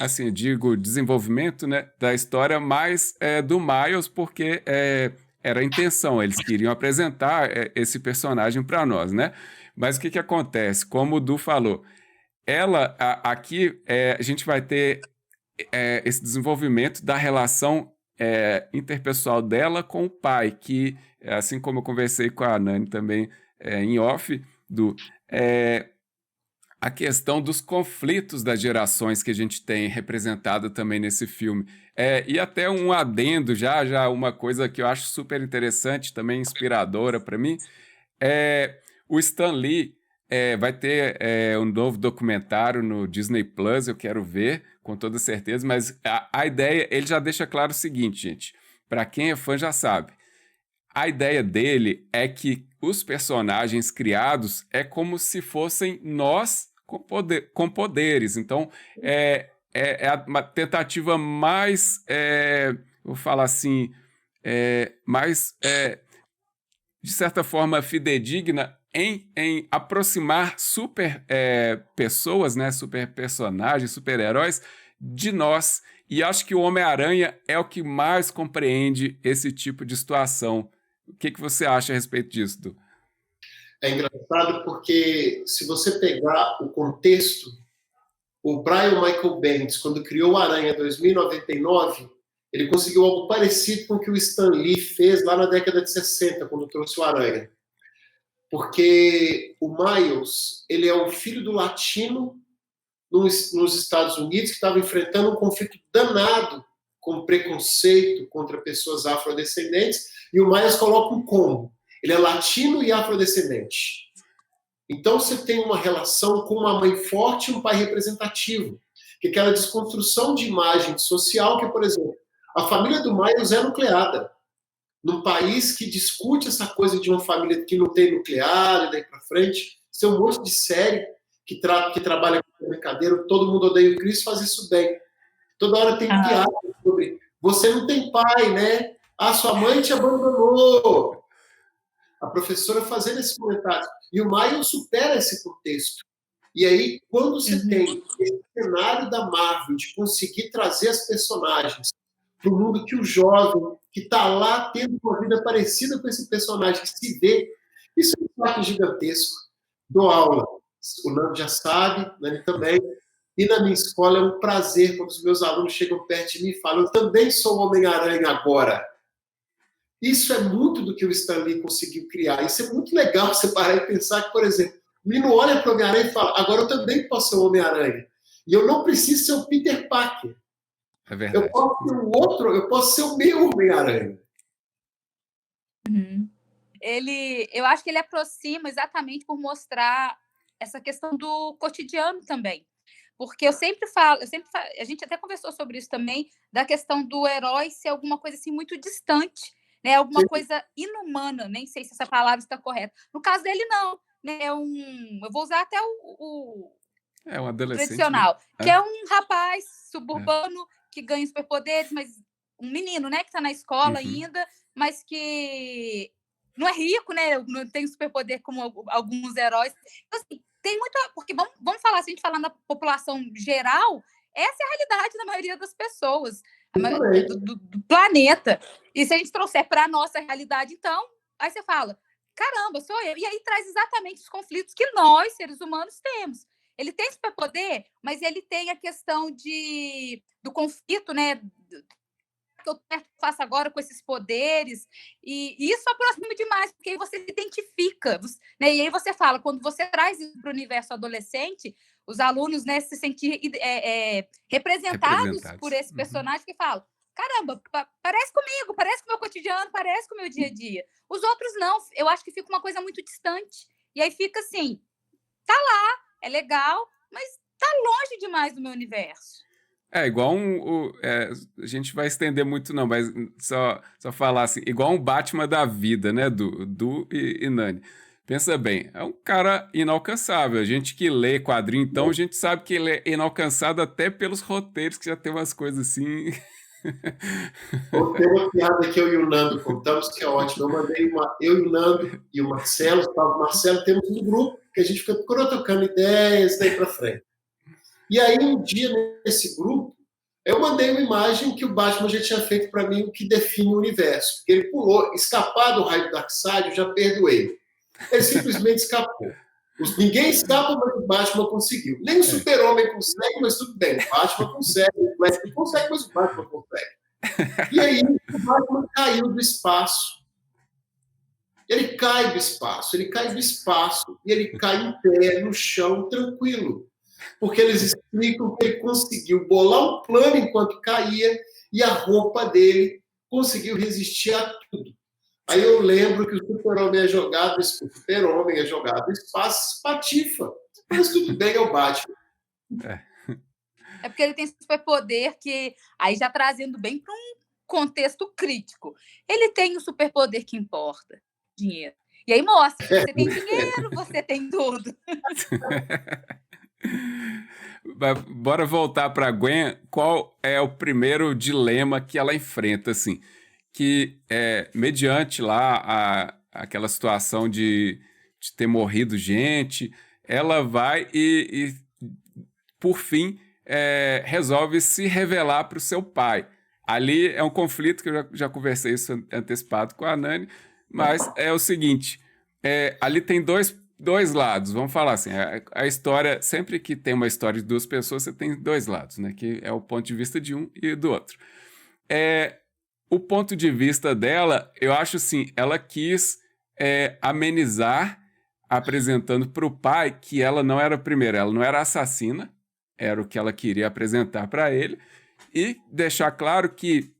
assim, digo, desenvolvimento, né, da história mais do Miles, porque era a intenção, eles queriam apresentar esse personagem para nós, né? Mas o que acontece? Como o Du falou, aqui a gente vai ter esse desenvolvimento da relação interpessoal dela com o pai, que, assim como eu conversei com a Nani também em off, a questão dos conflitos das gerações que a gente tem representado também nesse filme. E até um adendo, já uma coisa que eu acho super interessante, também inspiradora para mim, o Stan Lee vai ter um novo documentário no Disney Plus, eu quero ver, com toda certeza, mas a ideia, ele já deixa claro o seguinte, gente, para quem é fã já sabe, a ideia dele é que os personagens criados é como se fossem nós com poderes. Então, é uma tentativa mais, vou falar assim, mais, de certa forma, fidedigna em aproximar super pessoas, né, super personagens, super-heróis de nós. E acho que o Homem-Aranha é o que mais compreende esse tipo de situação. O que você acha a respeito disso, Du? É engraçado porque, se você pegar o contexto, o Brian Michael Bendis, quando criou o Aranha em 2099, ele conseguiu algo parecido com o que o Stan Lee fez lá na década de 60, quando trouxe o Aranha. Porque o Miles, ele é o filho do latino nos Estados Unidos, que estava enfrentando um conflito danado com preconceito contra pessoas afrodescendentes, e o Miles coloca um combo. Ele é latino e afrodescendente. Então você tem uma relação com uma mãe forte e um pai representativo. Que é aquela desconstrução de imagem social que, por exemplo, a família do Miles é nucleada. Num país que discute essa coisa de uma família que não tem nuclear e daí para frente, tem um monte de série que trabalha com brincadeira, todo mundo odeia o Chris, faz isso bem. Toda hora tem piada sobre você não tem pai, né? Ah, sua mãe te abandonou. A professora fazendo esse comentário. E o Miles supera esse contexto. E aí, quando você tem esse cenário da Marvel de conseguir trazer as personagens para o mundo que o jovem, que está lá tendo uma vida parecida com esse personagem, que se vê, isso é um impacto gigantesco. Dou aula. O Nando já sabe, Nani também. E na minha escola é um prazer quando os meus alunos chegam perto de mim e falam: eu também sou Homem-Aranha agora. Isso é muito do que o Stan Lee conseguiu criar. Isso é muito legal você parar e pensar que, por exemplo, o menino olha para o Homem-Aranha e fala: agora eu também posso ser o Homem-Aranha. E eu não preciso ser o Peter Parker. É verdade. Eu posso ser o outro, eu posso ser o meu Homem-Aranha. Eu acho que ele aproxima exatamente por mostrar essa questão do cotidiano também. Porque eu sempre falo, a gente até conversou sobre isso também, da questão do herói ser alguma coisa assim muito distante, né? Alguma coisa inumana, nem sei se essa palavra está correta. No caso dele, não. Né? Eu vou usar até um adolescente, tradicional, né? Que é um rapaz suburbano que ganha superpoderes, mas um menino, né, que está na escola ainda, mas que não é rico, né? Não tem superpoder como alguns heróis. Então, assim, tem muito... Porque vamos falar, se a gente falar na população geral, essa é a realidade da maioria das pessoas, do planeta. E se a gente trouxer para a nossa realidade, então, aí você fala, caramba, sou eu. E aí traz exatamente os conflitos que nós, seres humanos, temos. Ele tem superpoder, mas ele tem a questão do conflito, né? Que eu faço agora com esses poderes, e isso aproxima demais, porque aí você se identifica, né? E aí você fala, quando você traz isso para o universo adolescente, os alunos, né, se sentir representados por esse personagem que fala, caramba, parece comigo, parece com o meu cotidiano, parece com o meu dia a dia. Os outros não, eu acho que fica uma coisa muito distante, e aí fica assim, tá lá, é legal, mas tá longe demais do meu universo. É igual a gente vai estender muito não, mas só falar assim, igual um Batman da vida, né, Du e Nani. Pensa bem, é um cara inalcançável. A gente que lê quadrinho, então, a gente sabe que ele é inalcançável até pelos roteiros, que já tem umas coisas assim. Tem uma piada que eu e o Nando contamos, que é ótima. Eu mandei eu e o Nando e o Marcelo, o Marcelo, temos um grupo que a gente fica trocando ideias daí para frente. E aí, um dia, nesse grupo, eu mandei uma imagem que o Batman já tinha feito para mim, o que define o universo. Porque ele pulou, escapar do raio do Darkseid, eu já perdoei. Ele simplesmente escapou. Ninguém escapa, mas o Batman conseguiu. Nem o Super-Homem consegue, mas tudo bem. O Batman consegue, o Flash consegue, mas o Batman consegue. E aí, o Batman caiu do espaço. Ele cai do espaço, e ele cai em pé, no chão, tranquilo. Porque eles explicam que ele conseguiu bolar um plano enquanto caía e a roupa dele conseguiu resistir a tudo. Aí eu lembro que o Super-Homem é jogado no espaço, patifa. Mas tudo bem, é o Batman. É porque ele tem superpoder que, aí já trazendo bem para um contexto crítico, ele tem o superpoder que importa, dinheiro. E aí mostra, você tem dinheiro, você tem tudo. Bora voltar para Gwen. Qual é o primeiro dilema que ela enfrenta, assim? Que mediante lá aquela situação de ter morrido gente, ela vai e por fim, resolve se revelar para o seu pai. Ali é um conflito que eu já conversei isso antecipado com a Nani, mas é o seguinte, ali tem dois lados, vamos falar assim, a história, sempre que tem uma história de duas pessoas, você tem dois lados, né, que é o ponto de vista de um e do outro. O ponto de vista dela, eu acho assim, ela quis amenizar, apresentando para o pai que ela não era a primeira, ela não era assassina, era o que ela queria apresentar para ele, e deixar claro que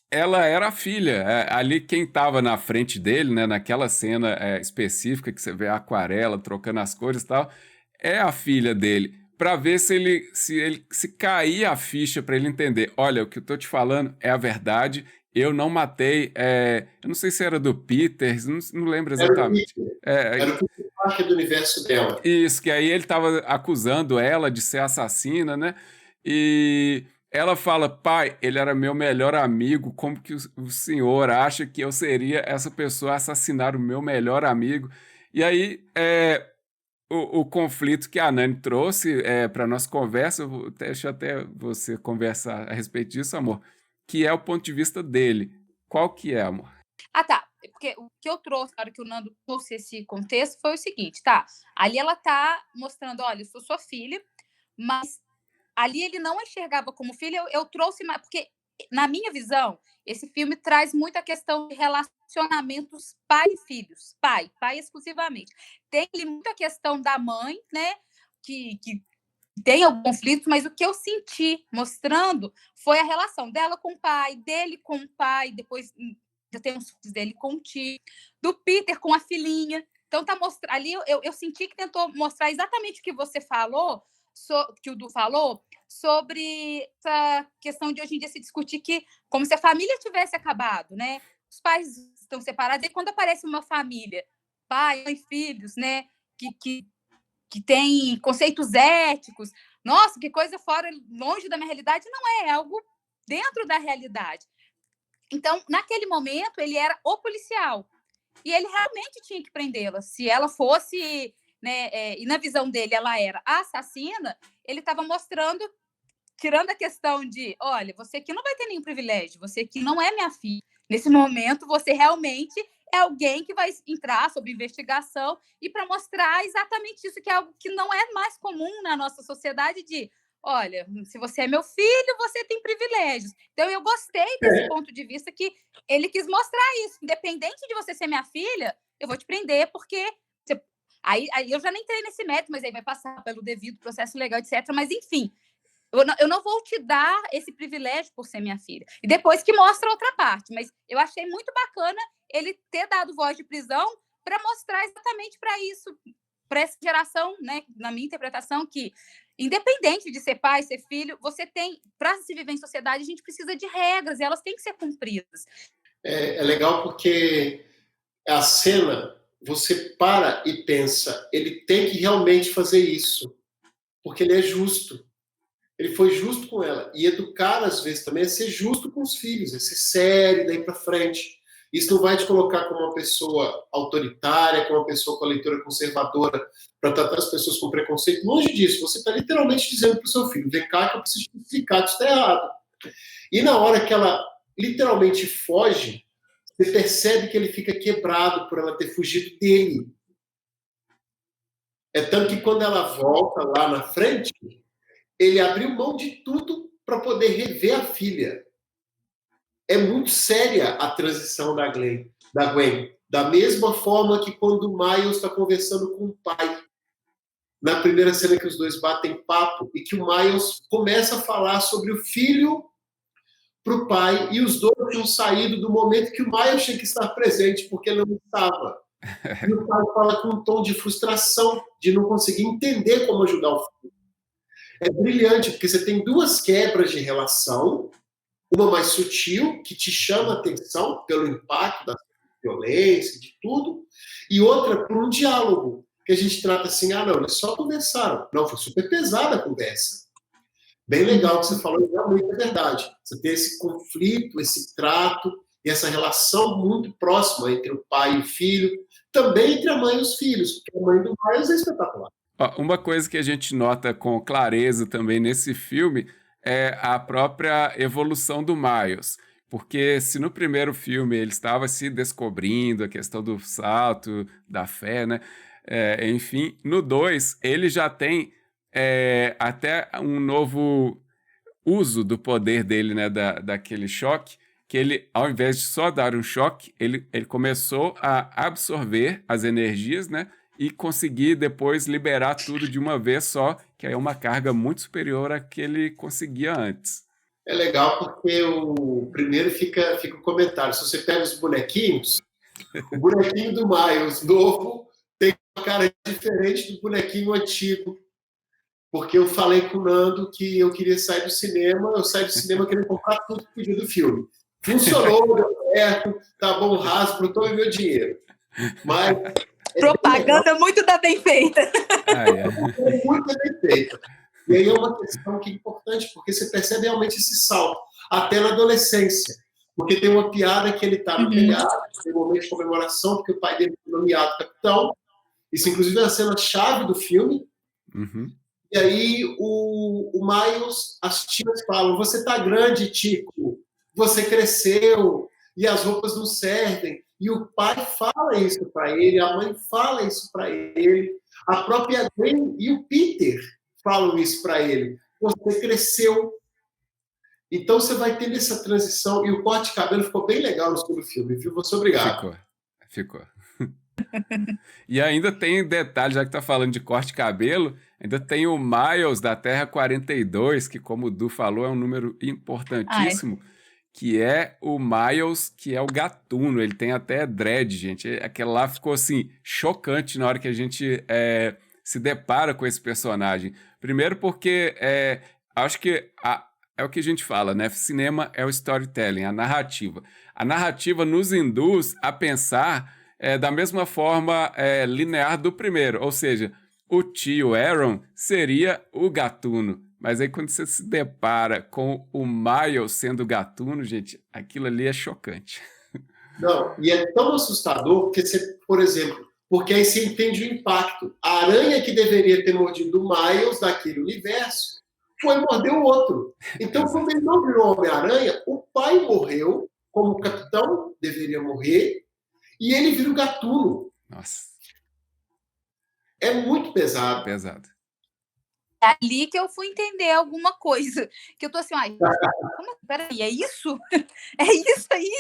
ela era a filha. Ali quem estava na frente dele, né, naquela cena específica que você vê a aquarela trocando as cores e tal, é a filha dele, para ver se caía a ficha para ele entender. Olha, o que eu tô te falando é a verdade. Eu não matei. Eu não sei se era do Peter, não lembro exatamente. Era o Peter Parker do universo dela. Isso, que aí ele estava acusando ela de ser assassina, né? E ela fala, pai, ele era meu melhor amigo, como que o senhor acha que eu seria essa pessoa a assassinar o meu melhor amigo? E aí, o conflito que a Nani trouxe para a nossa conversa, deixa até você conversar a respeito disso, amor, que é o ponto de vista dele. Qual que é, amor? Ah, tá. Porque o que eu trouxe, na hora que o Nando trouxe esse contexto, foi o seguinte, tá? Ali ela tá mostrando, olha, eu sou sua filha, mas ali ele não enxergava como filha, eu trouxe mais, porque na minha visão, esse filme traz muita questão de relacionamentos pai e filhos, pai exclusivamente. Tem ali muita questão da mãe, né, que tem algum conflito, mas o que eu senti mostrando foi a relação dela com o pai, dele com o pai, depois já tem uns filhos dele com o tio, do Peter com a filhinha. Então, tá mostrando ali, eu senti que tentou mostrar exatamente o que você falou, que o Du falou, sobre essa questão de hoje em dia se discutir que, como se a família tivesse acabado, né? Os pais estão separados, e quando aparece uma família, pai, mãe, filhos, né? Que tem conceitos éticos, nossa, que coisa fora, longe da minha realidade, não é algo dentro da realidade. Então, naquele momento, ele era o policial. E ele realmente tinha que prendê-la. Se ela fosse, né, e na visão dele ela era a assassina, ele estava mostrando, tirando a questão de, olha, você aqui não vai ter nenhum privilégio, você aqui não é minha filha. Nesse momento, você realmente é alguém que vai entrar sob investigação e para mostrar exatamente isso, que é algo que não é mais comum na nossa sociedade de, olha, se você é meu filho, você tem privilégios. Então, eu gostei desse ponto de vista que ele quis mostrar isso. Independente de você ser minha filha, eu vou te prender, porque... Aí eu já nem entrei nesse mérito, mas aí vai passar pelo devido processo legal, etc. Mas, enfim, eu não vou te dar esse privilégio por ser minha filha. E depois que mostra outra parte. Mas eu achei muito bacana ele ter dado voz de prisão para mostrar exatamente para isso, para essa geração, né, na minha interpretação, que independente de ser pai, ser filho, você tem, para se viver em sociedade, a gente precisa de regras e elas têm que ser cumpridas. É legal porque a cena, você para e pensa, ele tem que realmente fazer isso, porque ele é justo. Ele foi justo com ela. E educar, às vezes, também é ser justo com os filhos, é ser sério daí para frente. Isso não vai te colocar como uma pessoa autoritária, como uma pessoa com a leitura conservadora, para tratar as pessoas com preconceito. Longe disso, você está literalmente dizendo para o seu filho, vem cá que eu preciso te explicar que isso está errado. E na hora que ela literalmente foge, você percebe que ele fica quebrado por ela ter fugido dele. É tanto que quando ela volta lá na frente, ele abriu mão de tudo para poder rever a filha. É muito séria a transição da Gwen. Da mesma forma que quando o Miles está conversando com o pai. Na primeira cena que os dois batem papo e que o Miles começa a falar sobre o filho para o pai, e os dois tinham saído do momento que o Miles tinha que estar presente, porque ele não estava. E o pai fala com um tom de frustração, de não conseguir entender como ajudar o filho. É brilhante, porque você tem duas quebras de relação, uma mais sutil, que te chama a atenção pelo impacto da violência, de tudo, e outra por um diálogo, que a gente trata assim, não, eles só conversaram. Não, foi super pesada a conversa. Bem legal que você falou, realmente é verdade. Você tem esse conflito, esse trato, e essa relação muito próxima entre o pai e o filho, também entre a mãe e os filhos, porque a mãe do Miles é espetacular. Uma coisa que a gente nota com clareza também nesse filme é a própria evolução do Miles. Porque se no primeiro filme ele estava se descobrindo a questão do salto, da fé, né? Enfim, no 2 ele já tem até um novo uso do poder dele, né? Daquele choque, que ele, ao invés de só dar um choque, ele começou a absorver as energias, né? E conseguir depois liberar tudo de uma vez só, que é uma carga muito superior à que ele conseguia antes. É legal porque o primeiro fica o comentário. Se você pega os bonequinhos, o bonequinho do Miles novo tem uma cara diferente do bonequinho antigo. Porque eu falei com o Nando que eu queria sair do cinema, eu saí do cinema querendo comprar tudo que podia do filme. Funcionou, deu certo, tá bom, Hasbro, tome meu dinheiro. Mas propaganda muito da bem feita. Muito bem feita. E aí é uma questão que é importante, porque você percebe realmente esse salto, até na adolescência. Porque tem uma piada que ele está no telhado, tem um momento de comemoração, porque o pai dele foi nomeado capitão. Isso, inclusive, é a cena-chave do filme. E aí o Miles, as tias falam, você está grande, Tico, você cresceu, e as roupas não servem. E o pai fala isso para ele, a mãe fala isso para ele, a própria Gwen e o Peter falam isso para ele. Você cresceu. Então você vai tendo essa transição, e o corte de cabelo ficou bem legal no segundo filme, viu? Você obrigado. Ficou. E ainda tem detalhe, já que tá falando de corte de cabelo, ainda tem o Miles da Terra 42, que, como o Du falou, é um número importantíssimo, que é o Miles, que é o gatuno. Ele tem até dread, gente. Aquela lá ficou, assim, chocante na hora que a gente se depara com esse personagem. Primeiro porque acho que é o que a gente fala, né? Cinema é o storytelling, a narrativa. A narrativa nos induz a pensar da mesma forma linear do primeiro, ou seja, o tio Aaron seria o gatuno. Mas aí quando você se depara com o Miles sendo gatuno, gente, aquilo ali é chocante. Não, e é tão assustador porque você, por exemplo, porque aí você entende o impacto. A aranha que deveria ter mordido o Miles daquele universo foi morder o outro. Então, quando ele não virou Homem-Aranha, o pai morreu, como o capitão deveria morrer, e ele vira o gatuno. Nossa. É muito pesado. Pesado. É ali que eu fui entender alguma coisa. Que eu tô assim, peraí, é isso? É isso aí?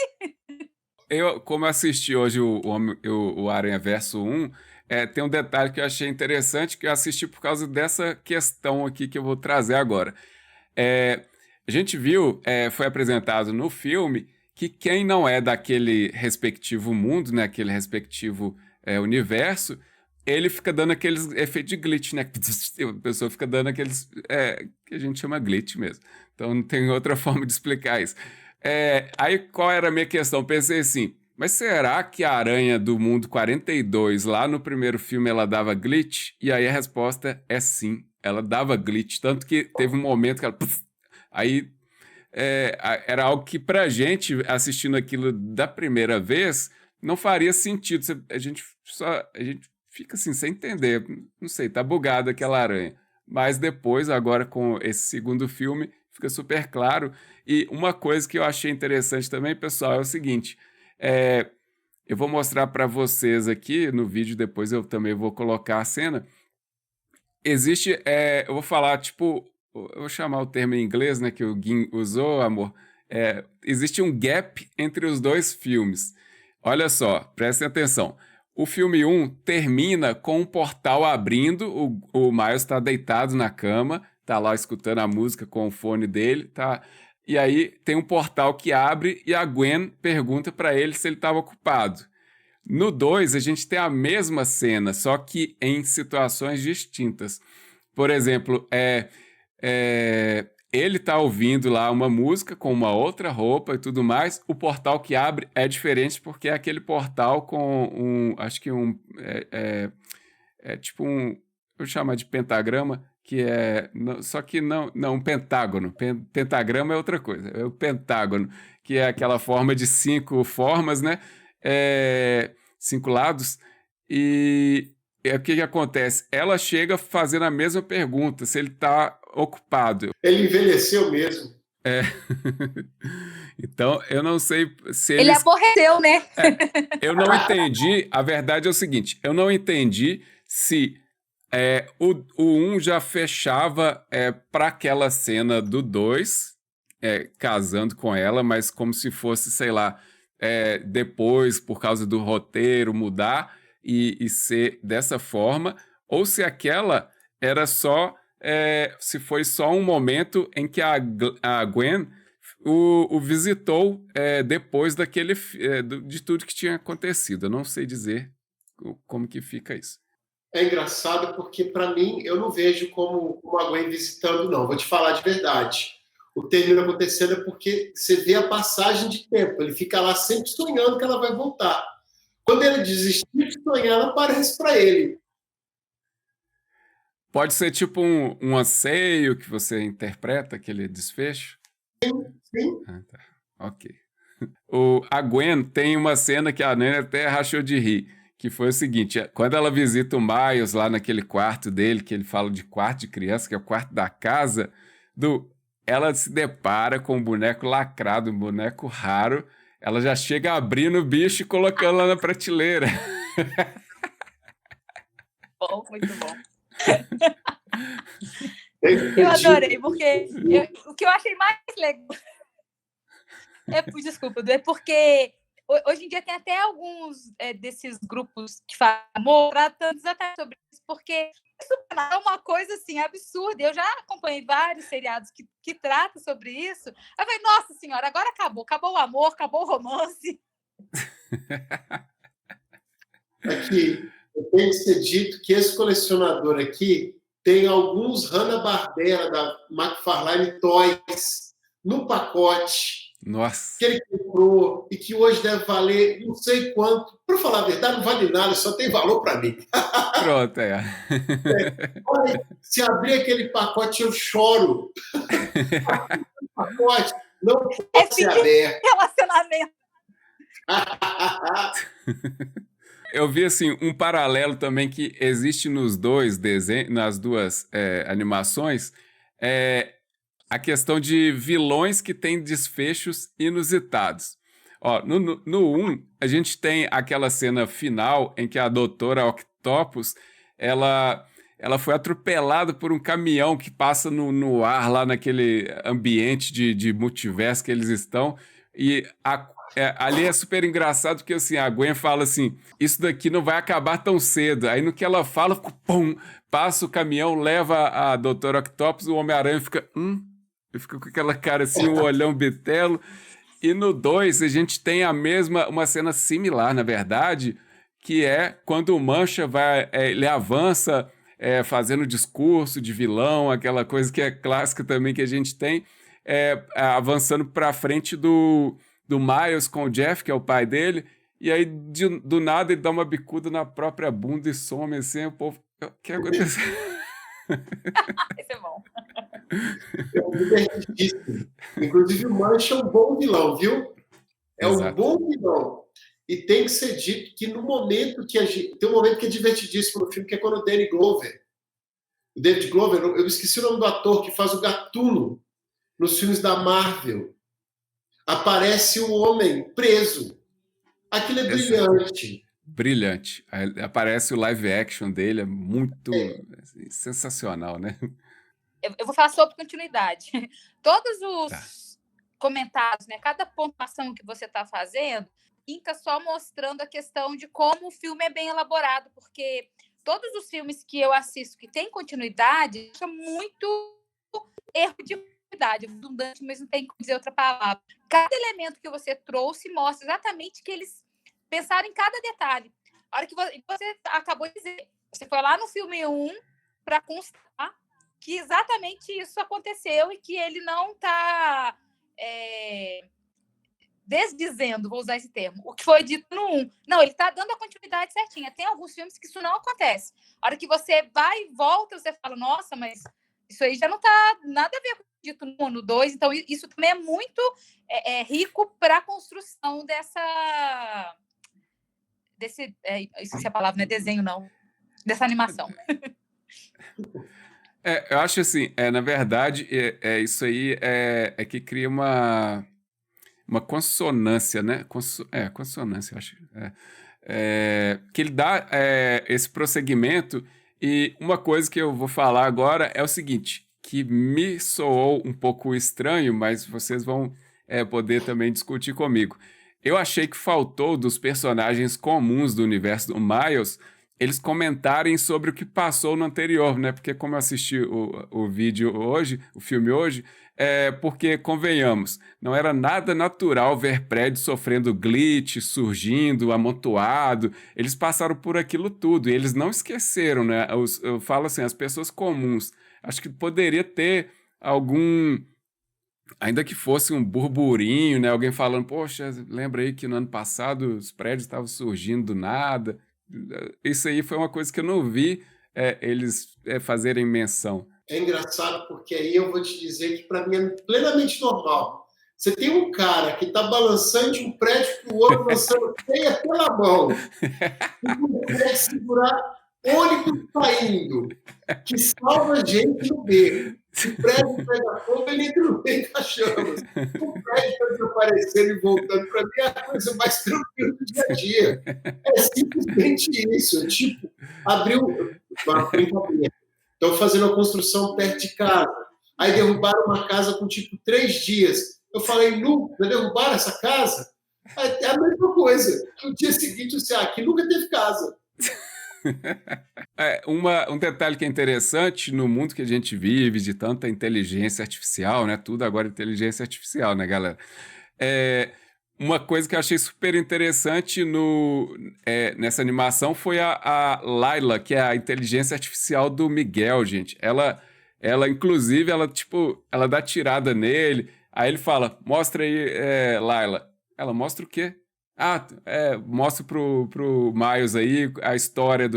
Como assisti hoje o Aranha Verso 1, tem um detalhe que eu achei interessante, que eu assisti por causa dessa questão aqui que eu vou trazer agora. A gente viu, foi apresentado no filme, que quem não é daquele respectivo mundo, né, aquele respectivo universo, ele fica dando aqueles efeitos de glitch, né? A pessoa fica dando aqueles que a gente chama glitch mesmo. Então não tem outra forma de explicar isso. Aí qual era a minha questão? Pensei assim, mas será que a aranha do mundo 42, lá no primeiro filme, ela dava glitch? E aí a resposta é sim, ela dava glitch. Tanto que teve um momento que ela... Aí era algo que pra gente, assistindo aquilo da primeira vez, não faria sentido. A gente fica assim, sem entender. Não sei, tá bugado aquela aranha. Mas depois, agora com esse segundo filme, fica super claro. E uma coisa que eu achei interessante também, pessoal, é o seguinte. Eu vou mostrar para vocês aqui no vídeo, depois eu também vou colocar a cena. Existe, eu vou falar, tipo, eu vou chamar o termo em inglês, né, que o Gui usou, amor. Existe um gap entre os dois filmes. Olha só, prestem atenção. O filme 1 termina com um portal abrindo, o Miles está deitado na cama, tá lá escutando a música com o fone dele, tá? E aí tem um portal que abre e a Gwen pergunta para ele se ele estava ocupado. No 2, a gente tem a mesma cena, só que em situações distintas. Por exemplo, ele tá ouvindo lá uma música com uma outra roupa e tudo mais. O portal que abre é diferente porque é aquele portal com acho que tipo eu vou chamar de pentagrama, que só que não, um pentágono. Pentagrama é outra coisa, é o pentágono, que é aquela forma de 5 formas, né? 5 lados. E o que acontece? Ela chega fazendo a mesma pergunta, se ele está ocupado. Ele envelheceu mesmo. Então, eu não sei se Ele eles... aborreceu, né? Eu não entendi, a verdade é o seguinte, eu não entendi se o 1 já fechava para aquela cena do 2, casando com ela, mas como se fosse, sei lá, depois, por causa do roteiro, mudar e ser dessa forma, ou se aquela era só, se foi só um momento em que a Gwen o visitou depois de tudo que tinha acontecido. Eu não sei dizer como que fica isso. É engraçado porque, para mim, eu não vejo como a Gwen visitando, não. Vou te falar de verdade. O término acontecendo é porque você vê a passagem de tempo. Ele fica lá sempre sonhando que ela vai voltar. Quando ele desistir de sonhar, ela aparece para ele. Pode ser tipo um anseio que você interpreta, aquele desfecho? Sim. Ah, tá. Ok. A Gwen tem uma cena que a Nani até rachou de rir, que foi o seguinte, quando ela visita o Miles lá naquele quarto dele, que ele fala de quarto de criança, que é o quarto da casa, ela se depara com um boneco lacrado, um boneco raro, ela já chega abrindo o bicho e colocando lá na prateleira. Bom, muito bom. Eu adorei, porque o que eu achei mais legal desculpa, é porque hoje em dia tem até alguns desses grupos que falam amor tratando exatamente sobre isso, porque isso é uma coisa assim absurda. Eu já acompanhei vários seriados que tratam sobre isso. Eu falei, nossa senhora, agora acabou o amor, acabou o romance. Aqui, eu tenho que ser dito que esse colecionador aqui tem alguns Hanna-Barbera da McFarlane Toys no pacote. Nossa. Que ele comprou e que hoje deve valer não sei quanto. Para falar a verdade, não vale nada, só tem valor para mim. Pronto, Olha, se abrir aquele pacote, eu choro. O pacote não pode ser aberto. Relacionamento. Eu vi assim um paralelo também que existe nos dois desenhos, nas duas animações, a questão de vilões que têm desfechos inusitados. Ó, no 1, a gente tem aquela cena final em que a doutora Octopus, ela foi atropelada por um caminhão que passa no ar lá naquele ambiente de multiverso que eles estão, e ali é super engraçado porque assim, a Gwen fala assim, isso daqui não vai acabar tão cedo. Aí no que ela fala, pum, passa o caminhão, leva a doutora Octopus, o Homem-Aranha fica... Fica com aquela cara assim, um olhão bitelo. E no 2, a gente tem uma cena similar, na verdade, que é quando o Mancha ele avança fazendo discurso de vilão, aquela coisa que é clássica também que a gente tem, avançando para frente do Miles com o Jeff, que é o pai dele, e aí do nada ele dá uma bicuda na própria bunda e some assim, o povo... O que aconteceu? Esse é bom. É divertidíssimo. Inclusive, o Mancha é um bom vilão, viu? É um bom vilão. E tem que ser dito que no momento que tem um momento que é divertidíssimo no filme, que é quando o Danny Glover, o David Glover, eu esqueci o nome do ator que faz o Gatuno nos filmes da Marvel, aparece um homem preso. Aquilo é brilhante. Brilhante. Aparece o live action dele, é muito sensacional, né? Eu vou falar sobre continuidade. Todos os comentários, né? Cada pontuação que você está fazendo, fica só mostrando a questão de como o filme é bem elaborado, porque todos os filmes que eu assisto que tem continuidade, é muito erro de continuidade, redundante, mas não tem como dizer outra palavra. Cada elemento que você trouxe mostra exatamente que eles pensaram em cada detalhe. A hora que você acabou de dizer, você foi lá no filme 1 para constatar que exatamente isso aconteceu e que ele não está desdizendo, vou usar esse termo, o que foi dito no 1. Não, ele está dando a continuidade certinha. Tem alguns filmes que isso não acontece. A hora que você vai e volta, você fala, nossa, mas isso aí já não está nada a ver com o dito no 1, no 2. Então, isso também é muito rico para a construção esqueci a palavra, não é desenho, não. Dessa animação. Eu acho assim, na verdade, isso aí é que cria uma uma consonância, né? Consonância, eu acho. Que ele dá esse prosseguimento. E uma coisa que eu vou falar agora é o seguinte, que me soou um pouco estranho, mas vocês vão poder também discutir comigo. Eu achei que faltou dos personagens comuns do universo do Miles eles comentarem sobre o que passou no anterior, né? Porque como eu assisti o vídeo hoje, o filme hoje, porque, convenhamos, não era nada natural ver prédios sofrendo glitch, surgindo, amontoado. Eles passaram por aquilo tudo e eles não esqueceram, né? Eu falo assim, as pessoas comuns. Acho que poderia ter algum, ainda que fosse um burburinho, né? Alguém falando, poxa, lembra aí que no ano passado os prédios estavam surgindo do nada. Isso aí foi uma coisa que eu não vi eles fazerem menção. É engraçado porque aí eu vou te dizer que para mim é plenamente normal. Você tem um cara que está balançando de um prédio para o outro, lançando teia pela mão, que não consegue segurar ônibus saindo, que salva a gente no beco. O prédio pega fogo, ele entra no meio das chamas. O prédio está desaparecendo e voltando. Para mim é a coisa mais tranquila do dia a dia. É simplesmente isso. É tipo, abriu uma brincadeira. Estão fazendo a construção perto de casa. Aí derrubaram uma casa com tipo 3 dias. Eu falei, nunca derrubaram essa casa? É a mesma coisa. No dia seguinte, você aqui nunca teve casa. Um detalhe que é interessante no mundo que a gente vive, de tanta inteligência artificial, né? Tudo agora é inteligência artificial, né, galera? Uma coisa que eu achei super interessante nessa animação foi a Layla, que é a inteligência artificial do Miguel, gente. Ela inclusive, ela dá tirada nele, aí ele fala, mostra aí, Layla. Ela mostra o quê? Mostra pro Miles aí a história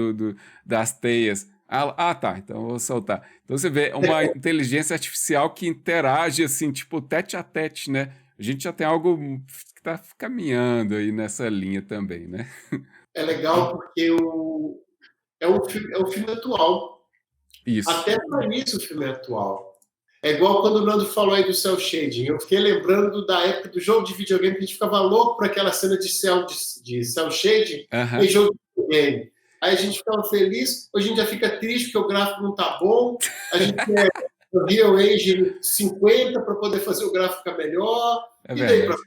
das teias. Tá, então eu vou soltar. Então você vê uma inteligência artificial que interage assim, tipo, tete a tete, né? A gente já tem algo que tá caminhando aí nessa linha também, né? É legal porque é um filme atual. Isso. Até para isso o filme é atual. É igual quando o Nando falou aí do cel shading. Eu fiquei lembrando da época do jogo de videogame que a gente ficava louco por aquela cena de cel shading em jogo de videogame. Aí a gente ficava feliz, hoje a gente já fica triste porque o gráfico não tá bom, a gente quer o Real Engine 50 para poder fazer o gráfico ficar melhor. É verdade.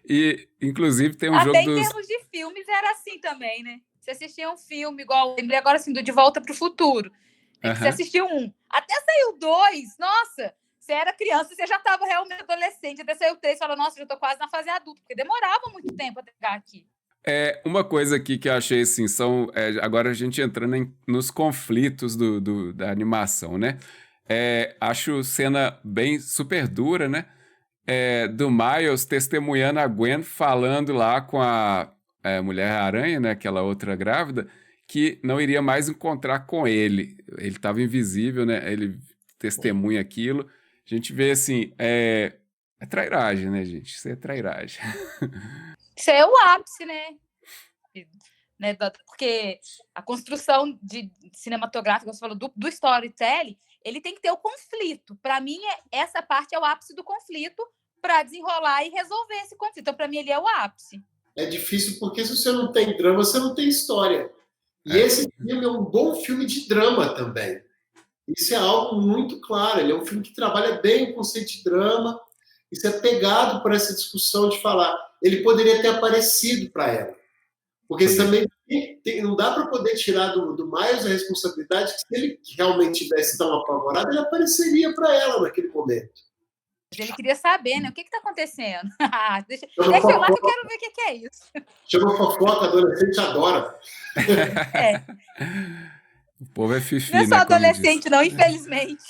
E, inclusive, tem um jogo Até em termos de filmes era assim também, né? Você assistia um filme igual, lembrei agora assim, do De Volta para o Futuro. Você assistiu um, até saiu 2, nossa, você era criança, você já estava realmente adolescente, até saiu 3, fala, nossa, já estou quase na fase adulta, porque demorava muito tempo até chegar aqui. Uma coisa aqui que eu achei assim, agora a gente entrando nos conflitos da animação, né? Acho cena bem super dura, né? Do Miles testemunhando a Gwen falando lá com a Mulher-Aranha, né? Aquela outra grávida, que não iria mais encontrar com ele. Ele estava invisível, né? Ele testemunha aquilo. A gente vê assim, é trairagem, né, gente? Isso é trairagem. Isso é o ápice, né? Porque a construção cinematográfica, você falou, do storytelling, ele tem que ter o conflito. Para mim, essa parte é o ápice do conflito para desenrolar e resolver esse conflito. Então, para mim, ele é o ápice. É difícil porque se você não tem drama, você não tem história. E esse filme é um bom filme de drama também. Isso é algo muito claro. Ele é um filme que trabalha bem o conceito de drama. Isso é pegado por essa discussão de falar. Ele poderia ter aparecido para ela. Porque isso também não dá para poder tirar do Miles a responsabilidade que se ele realmente tivesse tão apavorado, ele apareceria para ela naquele momento. Ele queria saber, né? O que está acontecendo? deixa eu lá que eu quero ver o que é isso. Chama fofoca, adolescente adora. O povo é fifi, não é só né, adolescente, não, infelizmente.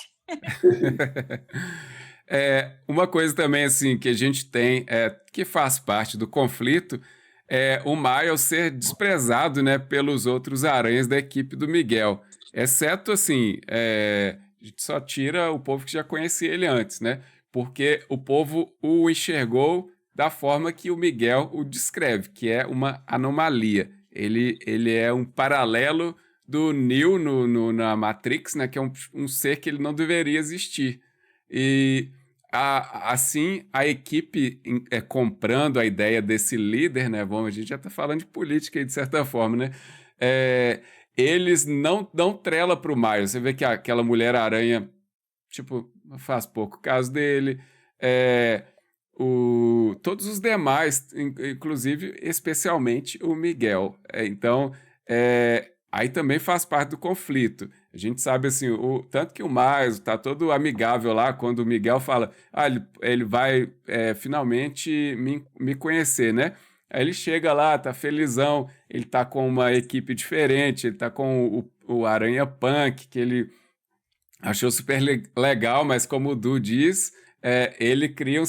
Uma coisa também assim que a gente tem, que faz parte do conflito, é o Miles ser desprezado, né, pelos outros aranhas da equipe do Miguel. Exceto, assim, a gente só tira o povo que já conhecia ele antes, né? Porque o povo o enxergou da forma que o Miguel o descreve, que é uma anomalia. Ele é um paralelo do Neo na Matrix, né? Que é um ser que ele não deveria existir. E assim, a equipe comprando a ideia desse líder, né? Bom, a gente já está falando de política aí, de certa forma, né? Eles não trela para o Miles. Você vê que aquela Mulher-Aranha, tipo, faz pouco caso dele. Todos os demais, inclusive, especialmente o Miguel. Então, aí também faz parte do conflito. A gente sabe assim, tanto que o Miles está todo amigável lá, quando o Miguel fala, ele vai finalmente me conhecer, né? Aí ele chega lá, tá felizão, ele tá com uma equipe diferente, ele tá com o Aranha Punk, que ele achou super legal, mas como o Du diz, ele cria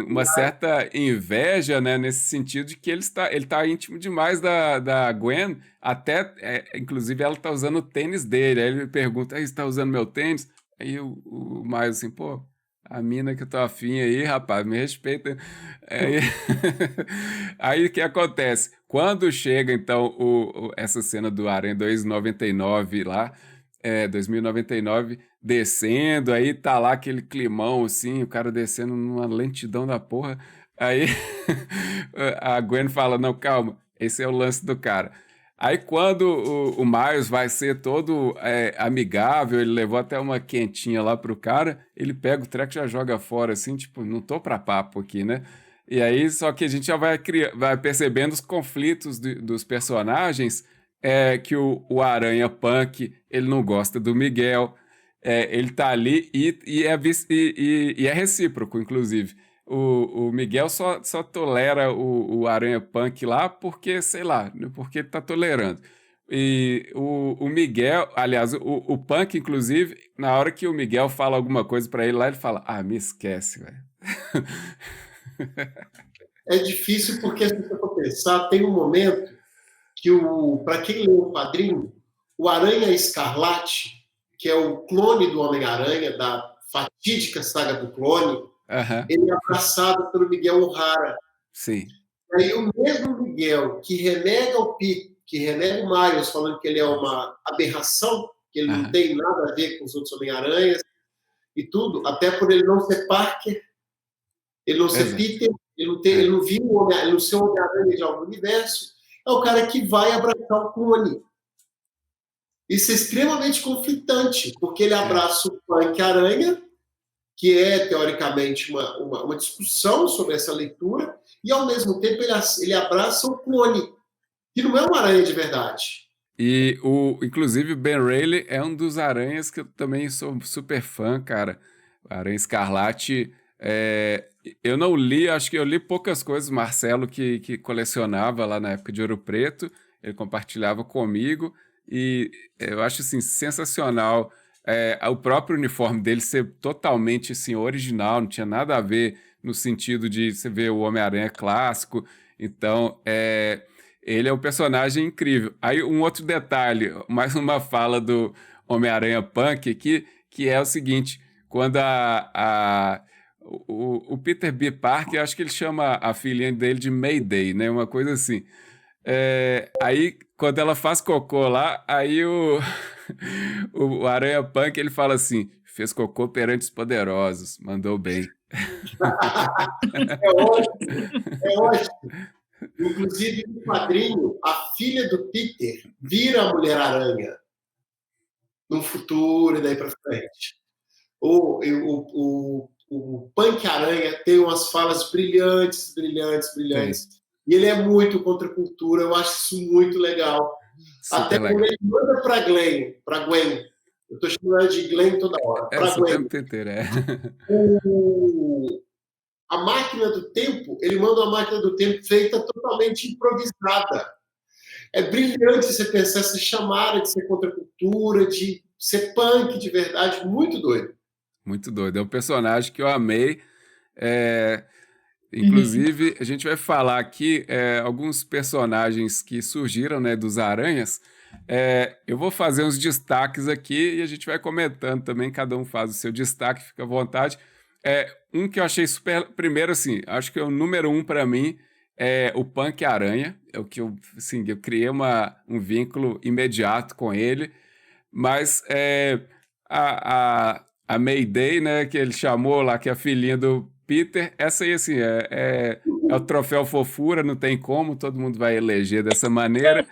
uma certa inveja, né, nesse sentido de que ele tá íntimo demais da Gwen, até, inclusive, ela tá usando o tênis dele. Aí ele pergunta, você tá usando meu tênis? Aí o Miles assim, pô, a mina que eu tô afim aí, rapaz, me respeita. Aí, aí o que acontece? Quando chega, então, essa cena do Aranha 299 lá, 2099, descendo, aí tá lá aquele climão, assim, o cara descendo numa lentidão da porra, aí a Gwen fala, não, calma, esse é o lance do cara. Aí quando o Miles vai ser todo amigável, ele levou até uma quentinha lá pro cara, ele pega o treco e já joga fora, assim, tipo, não tô pra papo aqui, né? E aí, só que a gente já vai percebendo os conflitos dos personagens, que o Aranha Punk, ele não gosta do Miguel, ele tá ali e é recíproco, inclusive. O Miguel só tolera o Aranha Punk lá porque, sei lá, porque ele tá tolerando. E o Miguel, aliás, o Punk, inclusive, na hora que o Miguel fala alguma coisa pra ele lá, ele fala, me esquece, velho. É difícil porque, se você for pensar, tem um momento que, para quem leu o quadrinho, o Aranha Escarlate, que é o clone do Homem-Aranha, da fatídica saga do clone, ele é abraçado pelo Miguel O'Hara. Sim. Aí o mesmo Miguel que renega o Peter, que renega o Miles, falando que ele é uma aberração, que ele não tem nada a ver com os outros Homem-Aranhas e tudo, até por ele não ser Parker, ele não ser Peter, ele não viu ele não ser Homem-Aranha de algum universo, é o cara que vai abraçar o clone. Isso é extremamente conflitante, porque ele abraça o Punk-Aranha, que é, teoricamente, uma discussão sobre essa leitura, e, ao mesmo tempo, ele abraça o clone, que não é uma aranha de verdade. E, inclusive, o Ben Reilly é um dos aranhas que eu também sou super fã, cara. Aranha Escarlate, eu não li, acho que eu li poucas coisas. Marcelo, que colecionava lá na época de Ouro Preto, ele compartilhava comigo, e eu acho, assim, sensacional o próprio uniforme dele ser totalmente, assim, original, não tinha nada a ver no sentido de você ver o Homem-Aranha clássico. Então, ele é um personagem incrível. Aí, um outro detalhe, mais uma fala do Homem-Aranha Punk, que é o seguinte, quando o Peter B. Parker, acho que ele chama a filhinha dele de Mayday, né? Uma coisa assim. Aí, quando ela faz cocô lá, aí o Aranha Punk, ele fala assim, fez cocô perante os poderosos, mandou bem. É ótimo, é ótimo. Inclusive, no quadrinho, a filha do Peter vira a Mulher-Aranha no futuro e daí para frente. O Punk-Aranha tem umas falas brilhantes, brilhantes, brilhantes. Tem. E ele é muito contra a cultura, eu acho isso muito legal. Super Até legal. quando ele manda para Gwen, eu estou chamando ela de Glenn toda hora, para O Gwen. tempo inteiro, A máquina do tempo, ele manda uma máquina do tempo feita totalmente improvisada. É brilhante você pensar essa chamada de ser contra a cultura, de ser punk de verdade, muito doido. Muito doido. É um personagem que eu amei. Inclusive, a gente vai falar aqui alguns personagens que surgiram, né, dos Aranhas. Eu vou fazer uns destaques aqui e a gente vai comentando também, cada um faz o seu destaque, fica à vontade. Um que eu achei super... Primeiro, assim, acho que é o número 1 para mim é o Punk-Aranha. É o que eu criei um vínculo imediato com ele. Mas a a Mayday, né, que ele chamou lá, que é a filhinha do Peter, essa aí, assim, é o troféu fofura, não tem como, todo mundo vai eleger dessa maneira.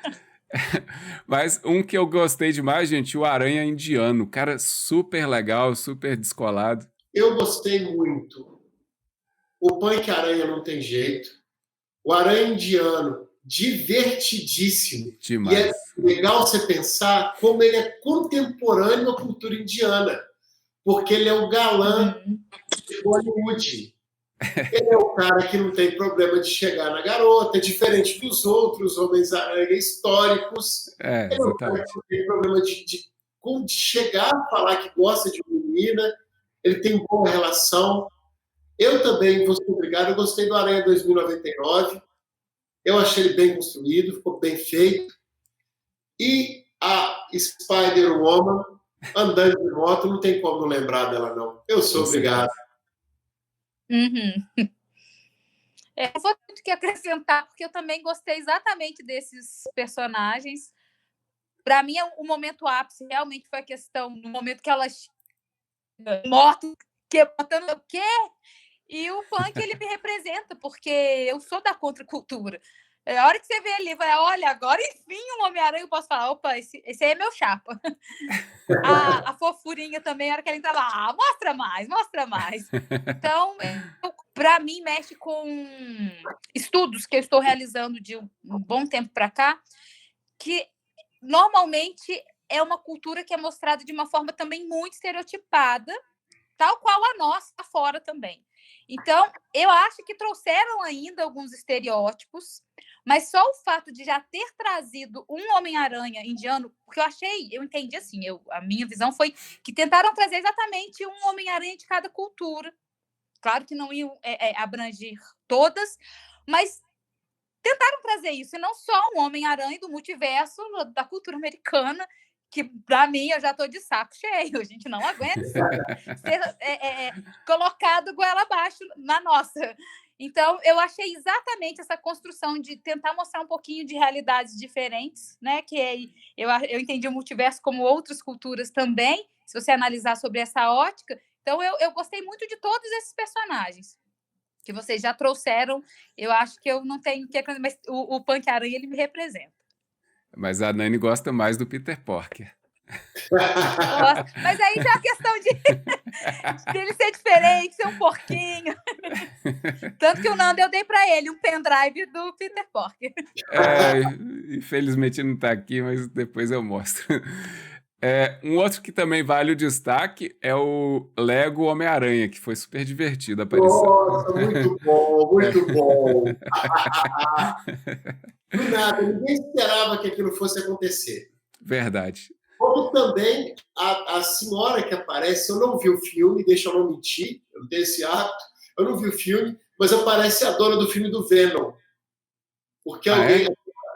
Mas um que eu gostei demais, gente, o Aranha Indiano. Cara, super legal, super descolado. Eu gostei muito. O Punk Aranha não tem jeito. O Aranha Indiano, divertidíssimo. E é Demais. legal você pensar como ele é contemporâneo à cultura indiana, porque ele é o galã de Bollywood. Ele é o cara que não tem problema de chegar na garota, é diferente dos outros Homens-Aranha históricos. Ele é um cara que Exatamente. não tem problema de chegar a falar que gosta de uma menina, ele tem boa relação. Eu também, vou ser obrigado, eu gostei do Aranha 2099, eu achei ele bem construído, ficou bem feito. E a Spider-Woman, andando de moto, não tem como não lembrar dela, não. Eu sou obrigado. Uhum. Eu vou ter que acrescentar, porque eu também gostei exatamente desses personagens. Para mim, o momento ápice realmente foi a questão no momento que elas moto, que botando o quê? E o punk, ele me representa, porque eu sou da contracultura. A hora que você vê ali, vai, olha, agora enfim um Homem-Aranha, eu posso falar, opa, esse aí é meu chapa. A fofurinha também, a hora que ela entrava, mostra mais, mostra mais. Então, para mim, mexe com estudos que eu estou realizando de um bom tempo para cá, que normalmente é uma cultura que é mostrada de uma forma também muito estereotipada, tal qual a nossa fora também. Então, eu acho que trouxeram ainda alguns estereótipos, mas só o fato de já ter trazido um Homem-Aranha indiano, porque eu entendi assim, a minha visão foi que tentaram trazer exatamente um Homem-Aranha de cada cultura. Claro que não iam abranger todas, mas tentaram trazer isso, e não só um Homem-Aranha do multiverso da cultura americana, que para mim eu já estou de saco cheio, a gente não aguenta ser colocado goela abaixo na nossa. Então, eu achei exatamente essa construção de tentar mostrar um pouquinho de realidades diferentes, né? Que eu entendi o multiverso como outras culturas também, se você analisar sobre essa ótica. Então, eu gostei muito de todos esses personagens que vocês já trouxeram. Eu acho que eu não tenho que... Mas o Punk Aranha, ele me representa. Mas a Nani gosta mais do Peter Parker. Mas aí já é a questão dele ser diferente, ser um porquinho. Tanto que o Nando eu dei para ele um pendrive do Peter Parker. Infelizmente não está aqui, mas depois eu mostro. Um outro que também vale o destaque é o Lego Homem-Aranha, que foi super divertido a aparição. Nossa, muito bom, muito bom. Do nada, ninguém esperava que aquilo fosse acontecer. Verdade. Como também a senhora que aparece, eu não vi o filme, deixa eu não mentir, eu tenho esse ato, eu não vi o filme, mas aparece a dona do filme do Venom. Porque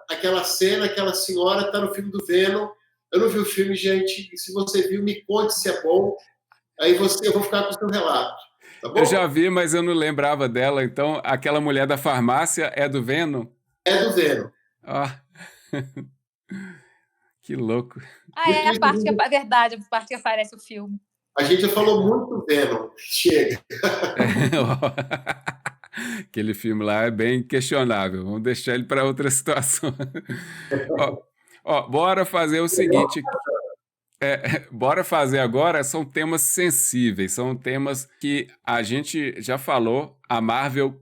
aquela cena, aquela senhora está no filme do Venom. Eu não vi o filme, gente. Se você viu, me conte se é bom. Aí eu vou ficar com o seu relato. Tá bom? Eu já vi, mas eu não lembrava dela. Então, aquela mulher da farmácia é do Venom? É do Venom. Que louco. É a parte que é verdade, a parte que aparece o filme. A gente já falou muito do Venom. Chega. Aquele filme lá é bem questionável. Vamos deixar ele para outra situação. Bora fazer o seguinte. Bora fazer agora, são temas sensíveis, são temas que a gente já falou, a Marvel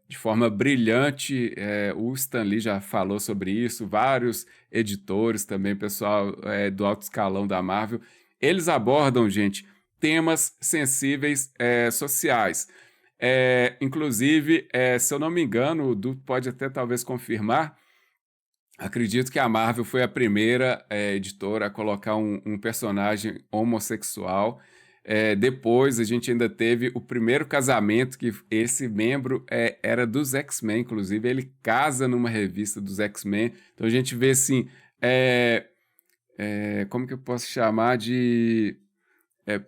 de forma brilhante, o Stan Lee já falou sobre isso, vários editores também, pessoal do alto escalão da Marvel, eles abordam, gente, temas sensíveis sociais. Inclusive, se eu não me engano, o Du pode até talvez confirmar, acredito que a Marvel foi a primeira editora a colocar um personagem homossexual. Depois a gente ainda teve o primeiro casamento, que esse membro era dos X-Men, inclusive ele casa numa revista dos X-Men. Então a gente vê assim, como que eu posso chamar de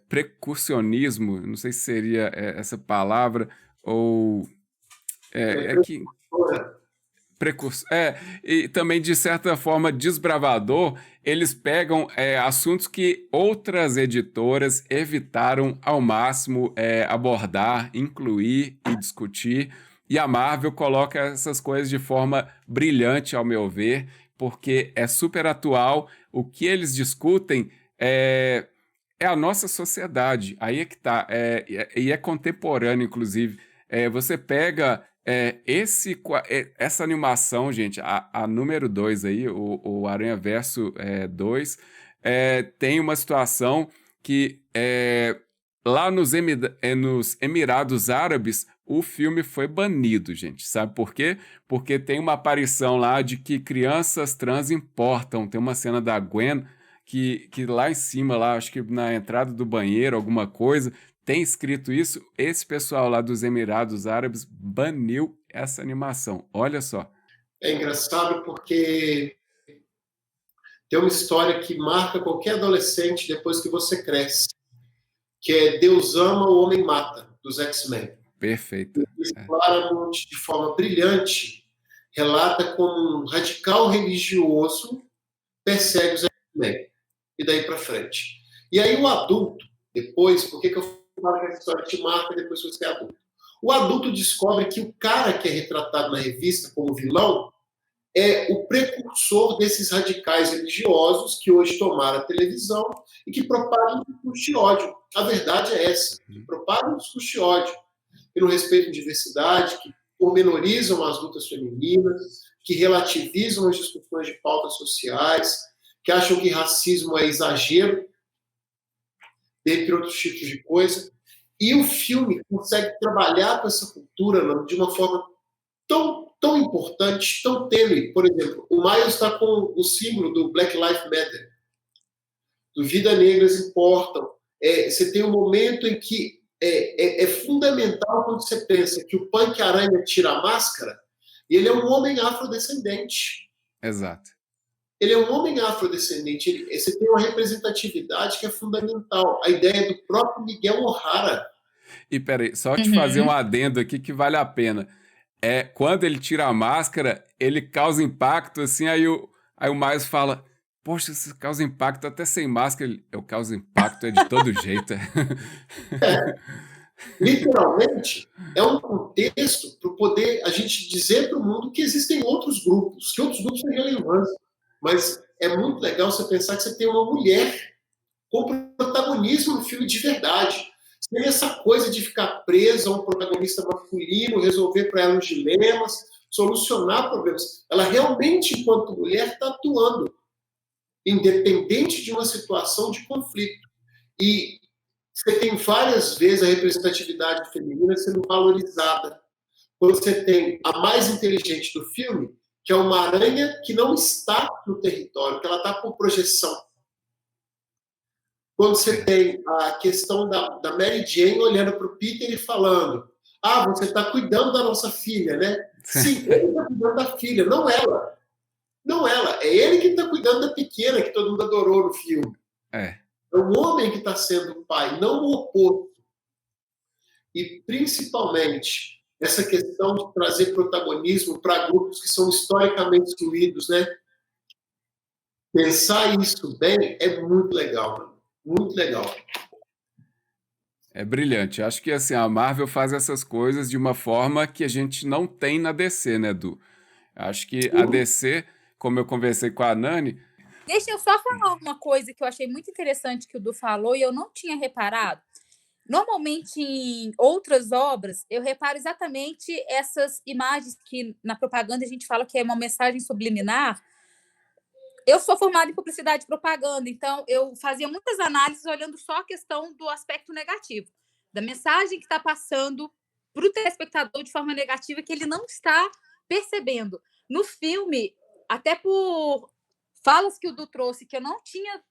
precursionismo, não sei se seria essa palavra, ou que... E também, de certa forma, desbravador, eles pegam assuntos que outras editoras evitaram ao máximo abordar, incluir e discutir, e a Marvel coloca essas coisas de forma brilhante, ao meu ver, porque é super atual. O que eles discutem é a nossa sociedade, aí é que tá, e é contemporâneo, inclusive. Você pega essa animação, gente, a número 2 aí, o Aranhaverso 2, tem uma situação que lá nos Emirados Árabes o filme foi banido, gente. Sabe por quê? Porque tem uma aparição lá de que crianças trans importam. Tem uma cena da Gwen que lá em cima, lá, acho que na entrada do banheiro, alguma coisa, tem escrito isso. Esse pessoal lá dos Emirados Árabes baniu essa animação. Olha só. É engraçado porque tem uma história que marca qualquer adolescente depois que você cresce, que é Deus ama, o homem mata, dos X-Men. Perfeito. Claramente, de forma brilhante, relata como um radical religioso persegue os X-Men. E daí para frente. E aí o adulto, depois, por que eu falo que essa história te marca depois que você é adulto? O adulto descobre que o cara que é retratado na revista como vilão é o precursor desses radicais religiosos que hoje tomaram a televisão e que propagam o discurso de ódio. A verdade é essa, que propagam o discurso de ódio, que não respeitam a diversidade, que pormenorizam as lutas femininas, que relativizam as discussões de pautas sociais, que acham que racismo é exagero, dentre outros tipos de coisa. E o filme consegue trabalhar com essa cultura, mano, de uma forma tão importante, tão tênue. Por exemplo, o Miles está com o símbolo do Black Lives Matter, do Vidas Negras Importam. Você tem um momento em que é fundamental quando você pensa que o Punk Aranha tira a máscara e ele é um homem afrodescendente. Exato. Ele é um homem afrodescendente. Você tem uma representatividade que é fundamental. A ideia do próprio Miguel O'Hara. E peraí, só te fazer um adendo aqui que vale a pena. Quando ele tira a máscara, ele causa impacto, assim, aí o Miles fala, poxa, isso causa impacto até sem máscara. Eu causo impacto de todo jeito. Literalmente, é um contexto para poder a gente dizer para o mundo que existem outros grupos, que outros grupos têm relevância. Mas é muito legal você pensar que você tem uma mulher com protagonismo no filme de verdade. Sem essa coisa de ficar presa a um protagonista masculino, resolver para ela os dilemas, solucionar problemas. Ela realmente, enquanto mulher, está atuando, independente de uma situação de conflito. E você tem várias vezes a representatividade feminina sendo valorizada. Quando você tem a mais inteligente do filme, que é uma aranha que não está no território, que ela está por projeção. Quando você tem a questão da Mary Jane olhando para o Peter e falando, você está cuidando da nossa filha, né? Sim, ele está cuidando da filha, não ela. Não ela, é ele que está cuidando da pequena, que todo mundo adorou no filme. É o homem que está sendo o pai, não o oposto. E, principalmente, essa questão de trazer protagonismo para grupos que são historicamente excluídos, né? Pensar isso bem é muito legal, mano. Muito legal. É brilhante. Acho que assim, a Marvel faz essas coisas de uma forma que a gente não tem na DC, né, Edu? Acho que a DC, como eu conversei com a Nani... Deixa eu só falar uma coisa que eu achei muito interessante que o Du falou e eu não tinha reparado. Normalmente, em outras obras, eu reparo exatamente essas imagens que na propaganda a gente fala que é uma mensagem subliminar. Eu sou formada em publicidade e propaganda, então eu fazia muitas análises olhando só a questão do aspecto negativo, da mensagem que está passando para o telespectador de forma negativa que ele não está percebendo. No filme, até por falas que o Du trouxe, que eu não tinha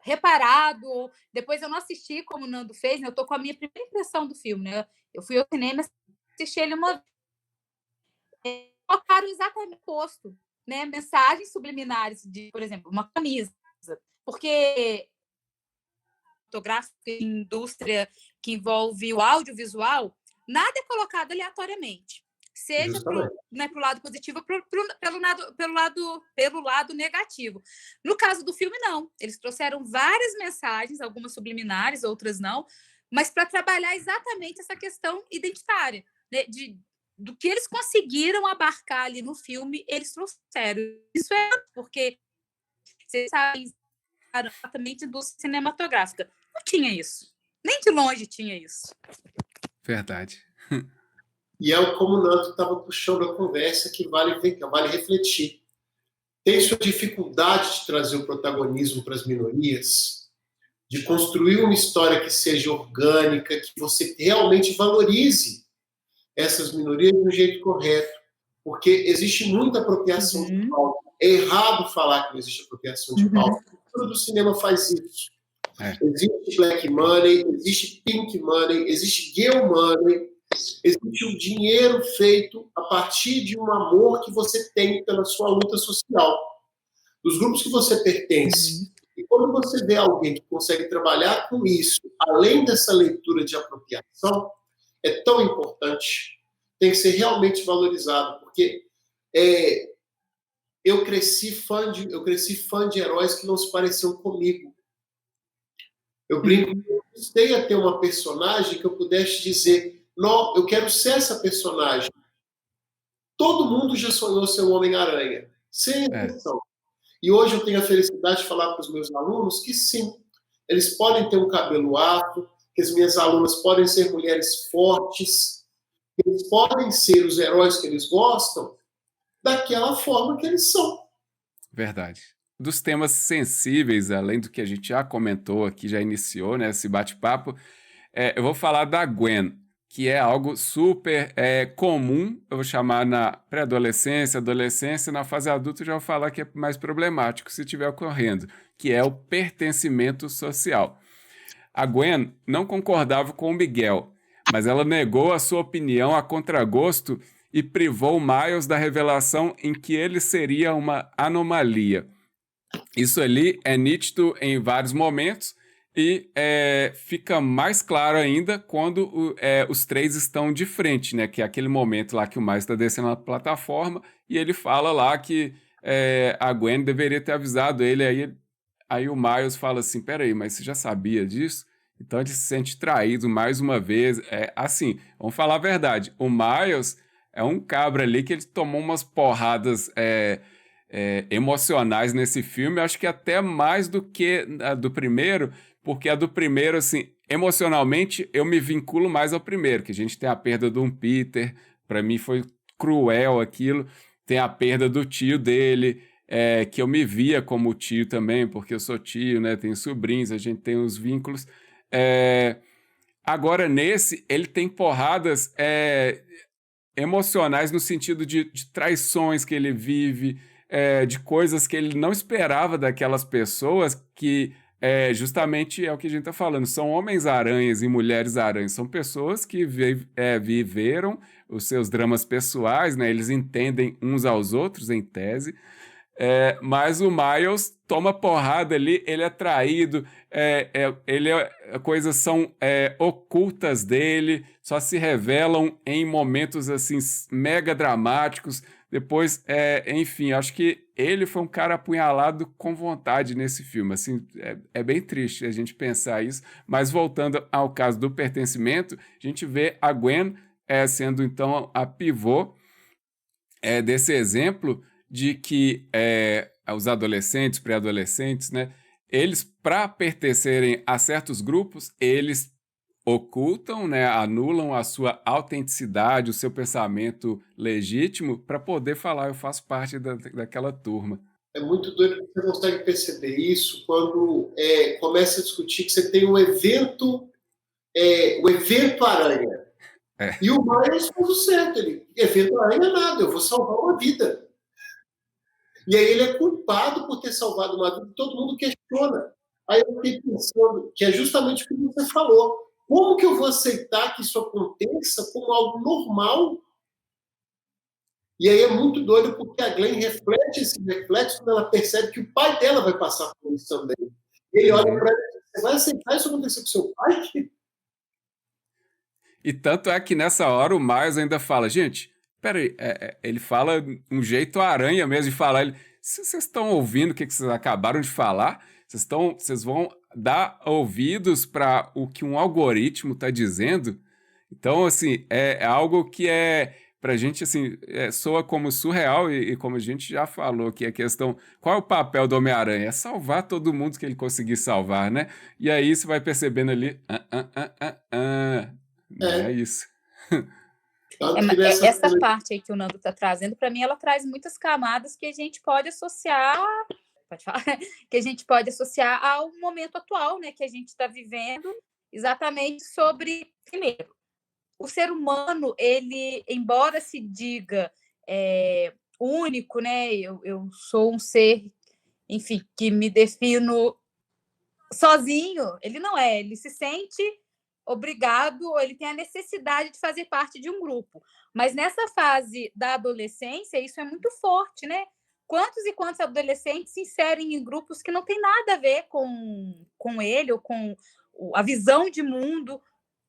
reparado, depois eu não assisti como o Nando fez, né? Eu estou com a minha primeira impressão do filme, né? Eu fui ao cinema assisti ele uma vez. Colocaram exatamente o oposto, né? Mensagens subliminares de, por exemplo, uma camisa, porque fotográfica, indústria que envolve o audiovisual, nada é colocado aleatoriamente. seja Justamente. pro lado positivo ou pelo lado negativo. No caso do filme, não. Eles trouxeram várias mensagens, algumas subliminares, outras não, mas para trabalhar exatamente essa questão identitária, né, do que eles conseguiram abarcar ali no filme, eles trouxeram. Isso é porque vocês sabem exatamente do cinematográfica. Não tinha isso. Nem de longe tinha isso. Verdade. E é como o Nando estava puxando a conversa que vale refletir. Tem sua dificuldade de trazer o protagonismo para as minorias, de construir uma história que seja orgânica, que você realmente valorize essas minorias do jeito correto, porque existe muita apropriação de pauta. É errado falar que não existe apropriação de pauta. Todo o cinema faz isso. Existe black money, existe pink money, existe gay money, existe o dinheiro feito a partir de um amor que você tem pela sua luta social, dos grupos que você pertence. E quando você vê alguém que consegue trabalhar com isso, além dessa leitura de apropriação, é tão importante, tem que ser realmente valorizado, porque eu cresci fã de heróis que não se pareciam comigo. Eu brinco, eu gostei a ter uma personagem que eu pudesse dizer, não, eu quero ser essa personagem. Todo mundo já sonhou ser um Homem-Aranha, sem exceção. E hoje eu tenho a felicidade de falar para os meus alunos que sim, eles podem ter um cabelo afro, que as minhas alunas podem ser mulheres fortes, que eles podem ser os heróis que eles gostam, daquela forma que eles são. Verdade. Dos temas sensíveis, além do que a gente já comentou aqui, já iniciou, né, esse bate-papo, eu vou falar da Gwen, que é algo super comum, eu vou chamar na pré-adolescência, adolescência, na fase adulta eu já vou falar que é mais problemático se estiver ocorrendo, que é o pertencimento social. A Gwen não concordava com o Miguel, mas ela negou a sua opinião a contragosto e privou o Miles da revelação em que ele seria uma anomalia. Isso ali é nítido em vários momentos e fica mais claro ainda quando os três estão de frente, né? Que é aquele momento lá que o Miles está descendo na plataforma e ele fala lá que a Gwen deveria ter avisado ele. Aí o Miles fala assim, peraí, mas você já sabia disso? Então ele se sente traído mais uma vez. Assim, vamos falar a verdade, o Miles é um cabra ali que ele tomou umas porradas emocionais nesse filme, acho que até mais do que a do primeiro, porque a do primeiro, assim, emocionalmente, eu me vinculo mais ao primeiro, que a gente tem a perda de um Peter, para mim foi cruel aquilo, tem a perda do tio dele, que eu me via como tio também, porque eu sou tio, né, tenho sobrinhos, a gente tem os vínculos. Agora, nesse, ele tem porradas emocionais no sentido de traições que ele vive, de coisas que ele não esperava daquelas pessoas que justamente é o que a gente está falando, são homens-aranhas e mulheres-aranhas, são pessoas que viveram os seus dramas pessoais, né? Eles entendem uns aos outros, em tese, mas o Miles toma porrada ali, ele é traído, coisas são ocultas dele, só se revelam em momentos assim mega dramáticos. Depois, enfim, acho que ele foi um cara apunhalado com vontade nesse filme. Assim, é bem triste a gente pensar isso. Mas voltando ao caso do pertencimento, a gente vê a Gwen sendo então a pivô desse exemplo de que os adolescentes, pré-adolescentes, né, eles, para pertencerem a certos grupos, eles ocultam, né, anulam a sua autenticidade, o seu pensamento legítimo, para poder falar, eu faço parte daquela turma. É muito doido que você consegue perceber isso quando começa a discutir que você tem um evento aranha. E o Miles faz o certo, evento aranha é nada, eu vou salvar uma vida. E aí ele é culpado por ter salvado uma vida, todo mundo questiona. Aí eu fiquei pensando que é justamente o que você falou. Como que eu vou aceitar que isso aconteça como algo normal? E aí é muito doido porque a Glenn reflete esse reflexo quando ela percebe que o pai dela vai passar por isso também. E ele olha para ela e diz, você vai aceitar isso acontecer com seu pai? E tanto é que nessa hora o Miles ainda fala, gente, Peraí, ele fala um jeito aranha mesmo de falar. Se vocês estão ouvindo o que vocês acabaram de falar, vocês vão dar ouvidos para o que um algoritmo está dizendo. Então, assim, é algo que pra gente, assim, soa como surreal e como a gente já falou, que a questão, qual é o papel do Homem-Aranha? É salvar todo mundo que ele conseguir salvar, né? E aí você vai percebendo ali, não é É, isso. tanto que nessa Essa cena parte aí que o Nando está trazendo, para mim, ela traz muitas camadas que a gente pode associar, pode falar, que a gente pode associar ao momento atual, né, que a gente está vivendo, exatamente sobre, primeiro, o ser humano, ele, embora se diga único, né, eu sou um ser, enfim, que me defino sozinho, ele não é, ele se sente obrigado, ou ele tem a necessidade de fazer parte de um grupo. Mas nessa fase da adolescência, isso é muito forte, né? Quantos e quantos adolescentes se inserem em grupos que não tem nada a ver com ele, ou com a visão de mundo,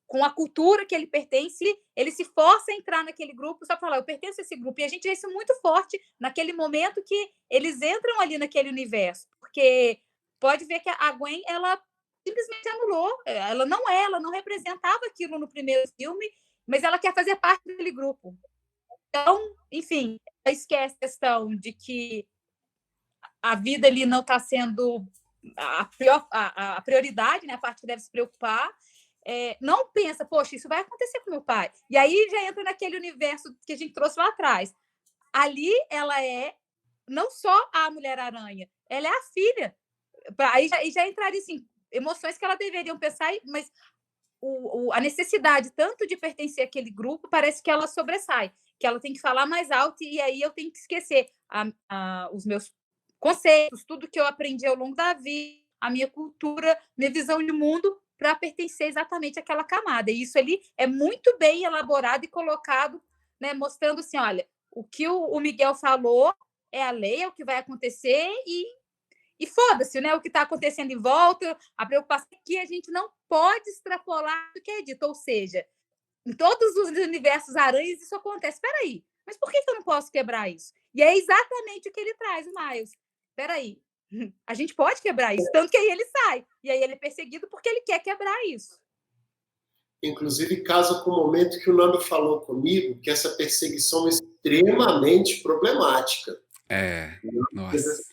com a cultura que ele pertence, ele se força a entrar naquele grupo só para falar, eu pertenço a esse grupo. E a gente vê isso muito forte naquele momento que eles entram ali naquele universo, porque pode ver que a Gwen, ela simplesmente anulou, ela não representava aquilo no primeiro filme, mas ela quer fazer parte daquele grupo. Então, enfim, ela esquece a questão de que a vida ali não está sendo a prioridade, né, a parte que deve se preocupar, não pensa, poxa, isso vai acontecer com meu pai. E aí já entra naquele universo que a gente trouxe lá atrás. Ali ela é não só a Mulher-Aranha, ela é a filha. Aí já entraria assim, emoções que ela deveriam pensar, mas a necessidade tanto de pertencer àquele grupo parece que ela sobressai, que ela tem que falar mais alto e aí eu tenho que esquecer os meus conceitos, tudo que eu aprendi ao longo da vida, a minha cultura, minha visão de mundo, para pertencer exatamente àquela camada. E isso ali é muito bem elaborado e colocado, né, mostrando assim, olha, o que o Miguel falou é a lei, é o que vai acontecer e foda-se, né? O que está acontecendo em volta, a preocupação é que a gente não pode extrapolar o que é dito. Ou seja, em todos os universos aranhas isso acontece. Espera aí, mas por que eu não posso quebrar isso? E é exatamente o que ele traz, o Miles. Espera aí, a gente pode quebrar isso. Tanto que aí ele sai. E aí ele é perseguido porque ele quer quebrar isso. inclusive casa com o momento que o Nando falou comigo, que essa perseguição é extremamente problemática. Nossa.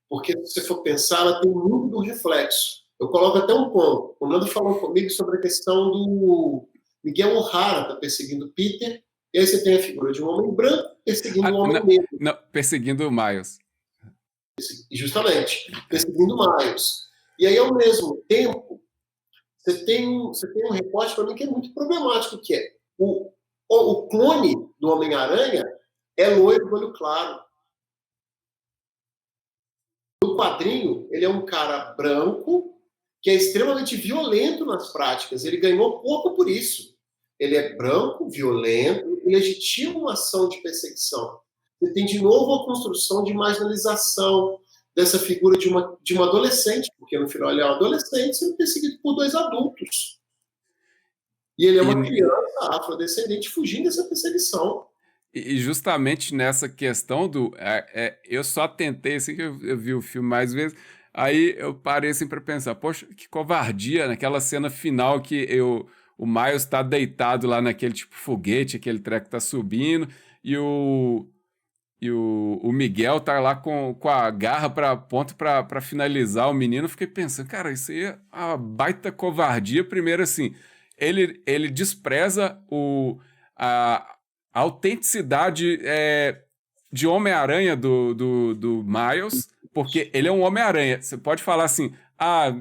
Porque se você for pensar, ela tem muito do reflexo. Eu coloco até um ponto. O Nando falou comigo sobre a questão do Miguel O'Hara tá perseguindo Peter, e aí você tem a figura de um homem branco perseguindo um homem negro. Não, perseguindo o Miles. Justamente, perseguindo Miles. E aí, ao mesmo tempo, você tem um recorte para mim que é muito problemático, que é o clone do Homem-Aranha é loiro, olho claro. No quadrinho, ele é um cara branco que é extremamente violento nas práticas. Ele ganhou pouco por isso. Ele é branco, violento e legitima uma ação de perseguição. Você tem de novo a construção de marginalização dessa figura de uma adolescente, porque no final ele é um adolescente sendo perseguido por dois adultos. E ele é uma criança afrodescendente fugindo dessa perseguição. E justamente nessa questão eu só tentei, assim que eu vi o filme mais vezes, aí eu parei assim para pensar, poxa, que covardia naquela cena final que o Miles está deitado lá naquele tipo foguete, aquele treco tá subindo, e o Miguel tá lá com a garra para ponto para finalizar o menino. Eu fiquei pensando, cara, isso aí é uma baita covardia. Primeiro, assim, ele despreza a autenticidade de Homem-Aranha do Miles, porque ele é um Homem-Aranha. Você pode falar assim,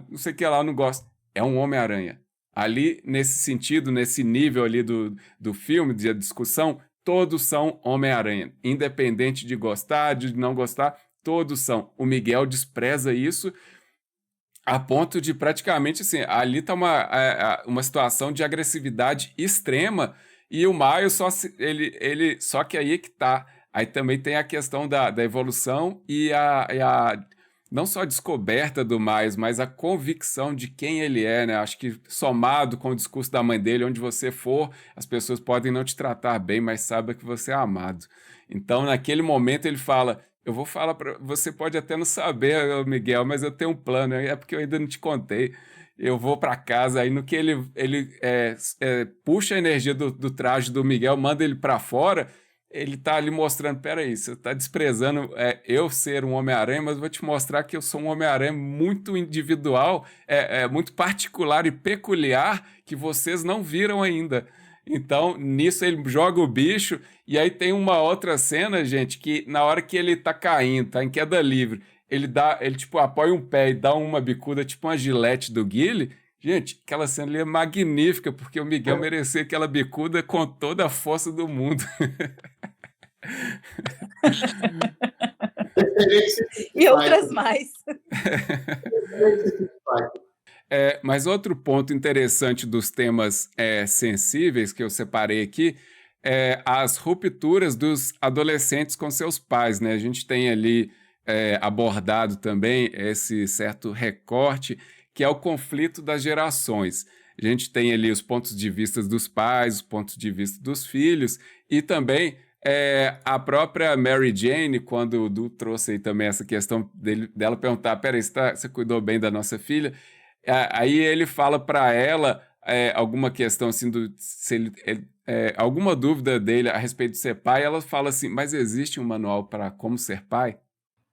não sei o que lá, eu não gosto. É um Homem-Aranha. Ali, nesse sentido, nesse nível ali do filme, de discussão, todos são Homem-Aranha. Independente de gostar, de não gostar, todos são. O Miguel despreza isso a ponto de praticamente, assim, ali tá uma situação de agressividade extrema e o Miles só que aí é que tá. Aí também tem a questão da evolução e não só a descoberta do Miles, mas a convicção de quem ele é, né? Acho que somado com o discurso da mãe dele, onde você for, as pessoas podem não te tratar bem, mas saiba que você é amado. Então, naquele momento, ele fala: eu vou falar para você, pode até não saber, Miguel, mas eu tenho um plano, é porque eu ainda não te contei. Eu vou para casa, aí no que ele puxa a energia do traje do Miguel, manda ele para fora, ele tá ali mostrando: peraí, você tá desprezando eu ser um Homem-Aranha, mas eu vou te mostrar que eu sou um Homem-Aranha muito individual, muito particular e peculiar, que vocês não viram ainda. Então, nisso ele joga o bicho, e aí tem uma outra cena, gente, que na hora que ele tá caindo, tá em queda livre, ele tipo apoia um pé e dá uma bicuda, tipo uma gilete do Guile. Gente, aquela cena ali é magnífica, porque o Miguel merecia aquela bicuda com toda a força do mundo. E outras mais. Mas outro ponto interessante dos temas sensíveis que eu separei aqui é as rupturas dos adolescentes com seus pais, né? A gente tem ali abordado também esse certo recorte, que é o conflito das gerações. A gente tem ali os pontos de vista dos pais, os pontos de vista dos filhos, e também a própria Mary Jane, quando o Du trouxe aí também essa questão dela perguntar: peraí, você cuidou bem da nossa filha? Aí ele fala para ela alguma questão assim, se alguma dúvida dele a respeito de ser pai. Ela fala assim: mas existe um manual para como ser pai?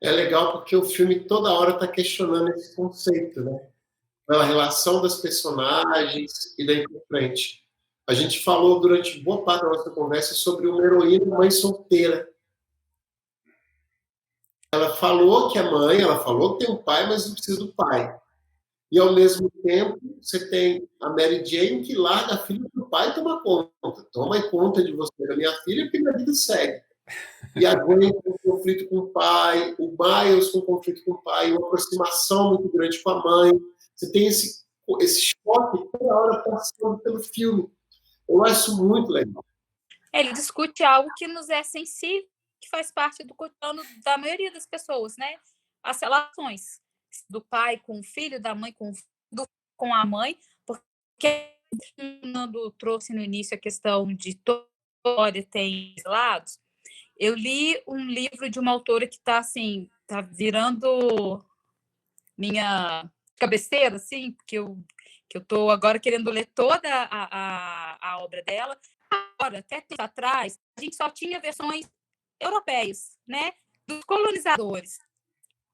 É legal porque o filme toda hora está questionando esse conceito, né? A relação das personagens e daí para frente. A gente falou durante boa parte da nossa conversa sobre uma heroína mãe solteira. Ela falou que é mãe, ela falou que tem um pai, mas não precisa do pai. E, ao mesmo tempo, você tem a Mary Jane que larga a filha para o pai e toma conta. Toma conta de você, da minha filha, porque minha vida segue. E a Gwen com conflito com o pai, o Miles com conflito com o pai, uma aproximação muito grande com a mãe. Você tem esse choque toda hora passando pelo filme. Eu acho muito legal. Ele discute algo que nos é sensível, que faz parte do cotidiano da maioria das pessoas, né? As relações do pai com o filho, da mãe com o filho, com a mãe, porque o Nando trouxe no início a questão de toda história tem lados. Eu li um livro de uma autora que está assim, tá virando minha cabeceira, assim, porque eu estou agora querendo ler toda a obra dela. Agora, até tempo atrás, a gente só tinha versões europeias, né, dos colonizadores.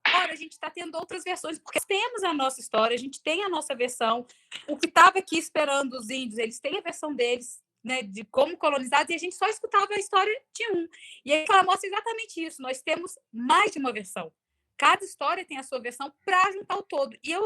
Agora a gente está tendo outras versões, porque temos a nossa história, a gente tem a nossa versão. O que estava aqui esperando os índios, eles têm a versão deles, né, de como colonizados, e a gente só escutava a história de um. E aí ela mostra exatamente isso. Nós temos mais de uma versão. Cada história tem a sua versão para juntar o todo. E eu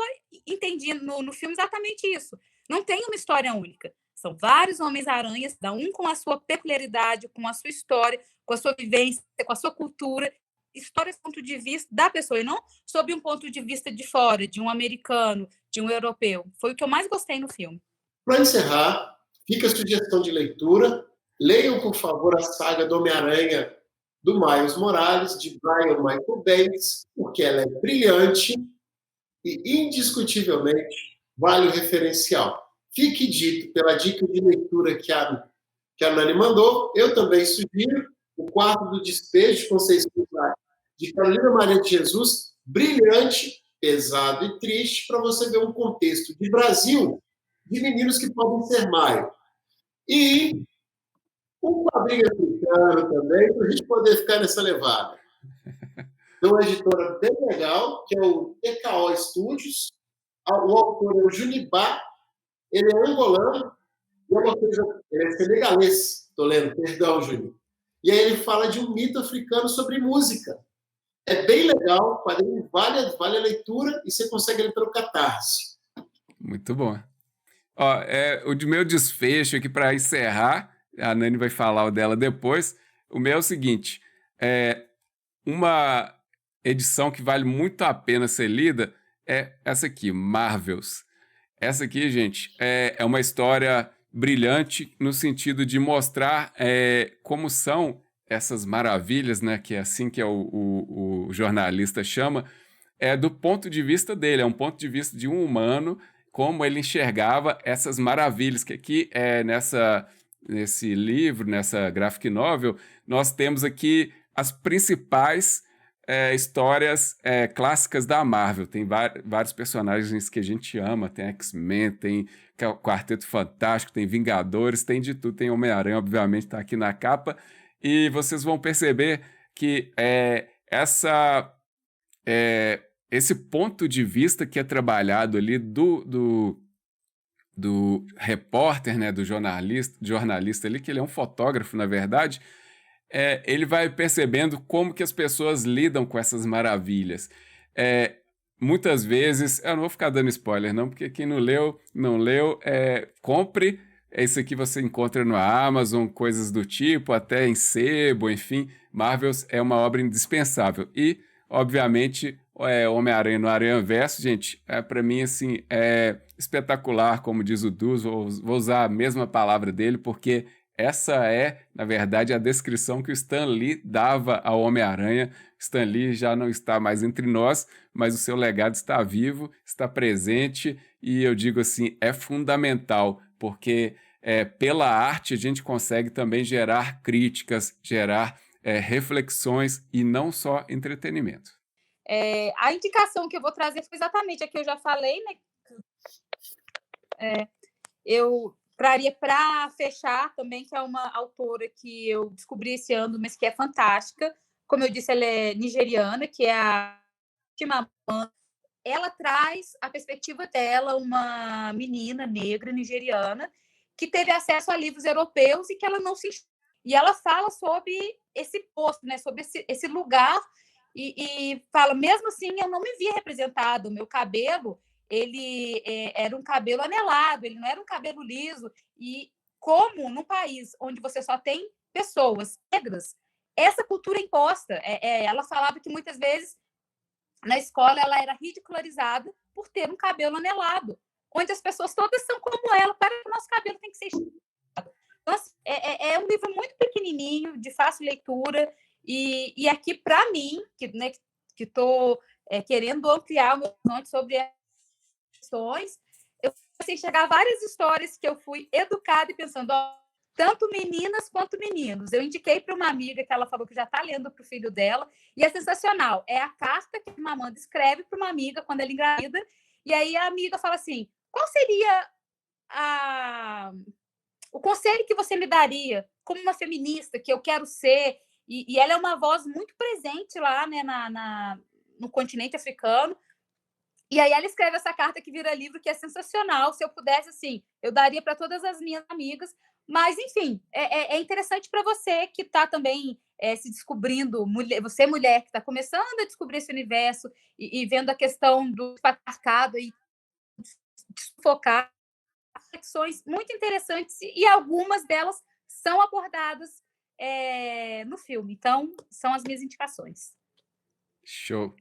entendi no filme exatamente isso. Não tem uma história única. São vários Homens-Aranhas, cada um com a sua peculiaridade, com a sua história, com a sua vivência, com a sua cultura. Histórias do ponto de vista da pessoa, e não sob um ponto de vista de fora, de um americano, de um europeu. Foi o que eu mais gostei no filme. Para encerrar, fica a sugestão de leitura. Leiam, por favor, a saga do Homem-Aranha do Miles Morales, de Brian Michael Bendis, porque ela é brilhante e, indiscutivelmente, vale o referencial. Fique dito, pela dica de leitura que a Nani mandou, eu também sugiro O Quarto do Despejo, de Conceição de Carolina Maria de Jesus, brilhante, pesado e triste, para você ver um contexto de Brasil, de meninos que podem ser mais. E um quadrinho africano também, para a gente poder ficar nessa levada. De uma editora bem legal, que é o TKO Studios. O autor é o Junibá, ele é angolano, e é uma coisa, ele é senegalês, estou lendo, perdão, Júnior. E aí ele fala de um mito africano sobre música. É bem legal, o quadrinho vale a leitura e você consegue ler pelo Catarse. Muito bom. Ó, o de meu desfecho aqui para encerrar, a Nani vai falar o dela depois. O meu é o seguinte: uma edição que vale muito a pena ser lida é essa aqui, Marvels. Essa aqui, gente, é uma história brilhante no sentido de mostrar como são essas maravilhas, né, que é assim que o jornalista chama, é do ponto de vista dele, é um ponto de vista de um humano, como ele enxergava essas maravilhas, que aqui nesse livro, nessa graphic novel, nós temos aqui as principais histórias clássicas da Marvel. Tem vários personagens que a gente ama, tem X-Men, tem Quarteto Fantástico, tem Vingadores, tem de tudo, tem Homem-Aranha, obviamente, está aqui na capa, e vocês vão perceber que esse ponto de vista que é trabalhado ali do repórter, né, do jornalista ali, que ele é um fotógrafo, na verdade, ele vai percebendo como que as pessoas lidam com essas maravilhas. Muitas vezes, eu não vou ficar dando spoiler não, porque quem não leu, compre. Esse aqui você encontra no Amazon, coisas do tipo, até em sebo, enfim. Marvels é uma obra indispensável. E, obviamente, Homem-Aranha no Aranhaverso, gente, para mim, assim, é espetacular, como diz o Dus, vou usar a mesma palavra dele, porque essa é, na verdade, a descrição que o Stan Lee dava ao Homem-Aranha. Stan Lee já não está mais entre nós, mas o seu legado está vivo, está presente, e eu digo assim, é fundamental, porque pela arte a gente consegue também gerar críticas, gerar reflexões e não só entretenimento. A indicação que eu vou trazer foi exatamente a que eu já falei, né? Eu traria para fechar também, que é uma autora que eu descobri esse ano, mas que é fantástica. Como eu disse, ela é nigeriana, que é a Chimamanda. Ela traz a perspectiva dela, uma menina negra nigeriana que teve acesso a livros europeus e que ela não se... E ela fala sobre esse posto, né? Sobre esse lugar e fala, mesmo assim, eu não me via representado. O meu cabelo, ele era um cabelo anelado, ele não era um cabelo liso. E como num país onde você só tem pessoas negras, essa cultura é imposta. Ela falava que muitas vezes na escola ela era ridicularizada por ter um cabelo anelado, onde as pessoas todas são como ela, para que o nosso cabelo tem que ser esticado. Então, é um livro muito pequenininho, de fácil leitura, e aqui, para mim, que estou querendo ampliar o meu horizonte sobre as questões, eu comecei a enxergar várias histórias que eu fui educada e pensando, tanto meninas quanto meninos. Eu indiquei para uma amiga que ela falou que já está lendo para o filho dela, e é sensacional. É a carta que a Amanda escreve para uma amiga quando ela engravida, e aí a amiga fala assim, qual seria o conselho que você me daria como uma feminista que eu quero ser? E ela é uma voz muito presente lá, né, no continente africano. E aí ela escreve essa carta que vira livro, que é sensacional. Se eu pudesse, assim, eu daria para todas as minhas amigas. Mas, enfim, é interessante para você que está também se descobrindo, você mulher que está começando a descobrir esse universo e vendo a questão do patriarcado e focar reflexões muito interessantes, e algumas delas são abordadas no filme. Então, são as minhas indicações. Show!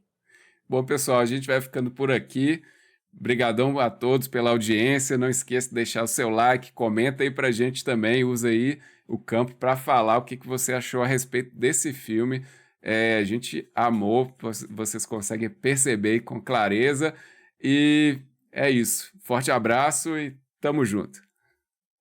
Bom, pessoal, a gente vai ficando por aqui. Obrigadão a todos pela audiência. Não esqueça de deixar o seu like, comenta aí pra gente também, usa aí o campo para falar o que você achou a respeito desse filme. A gente amou, vocês conseguem perceber com clareza. E é isso. Forte abraço e tamo junto.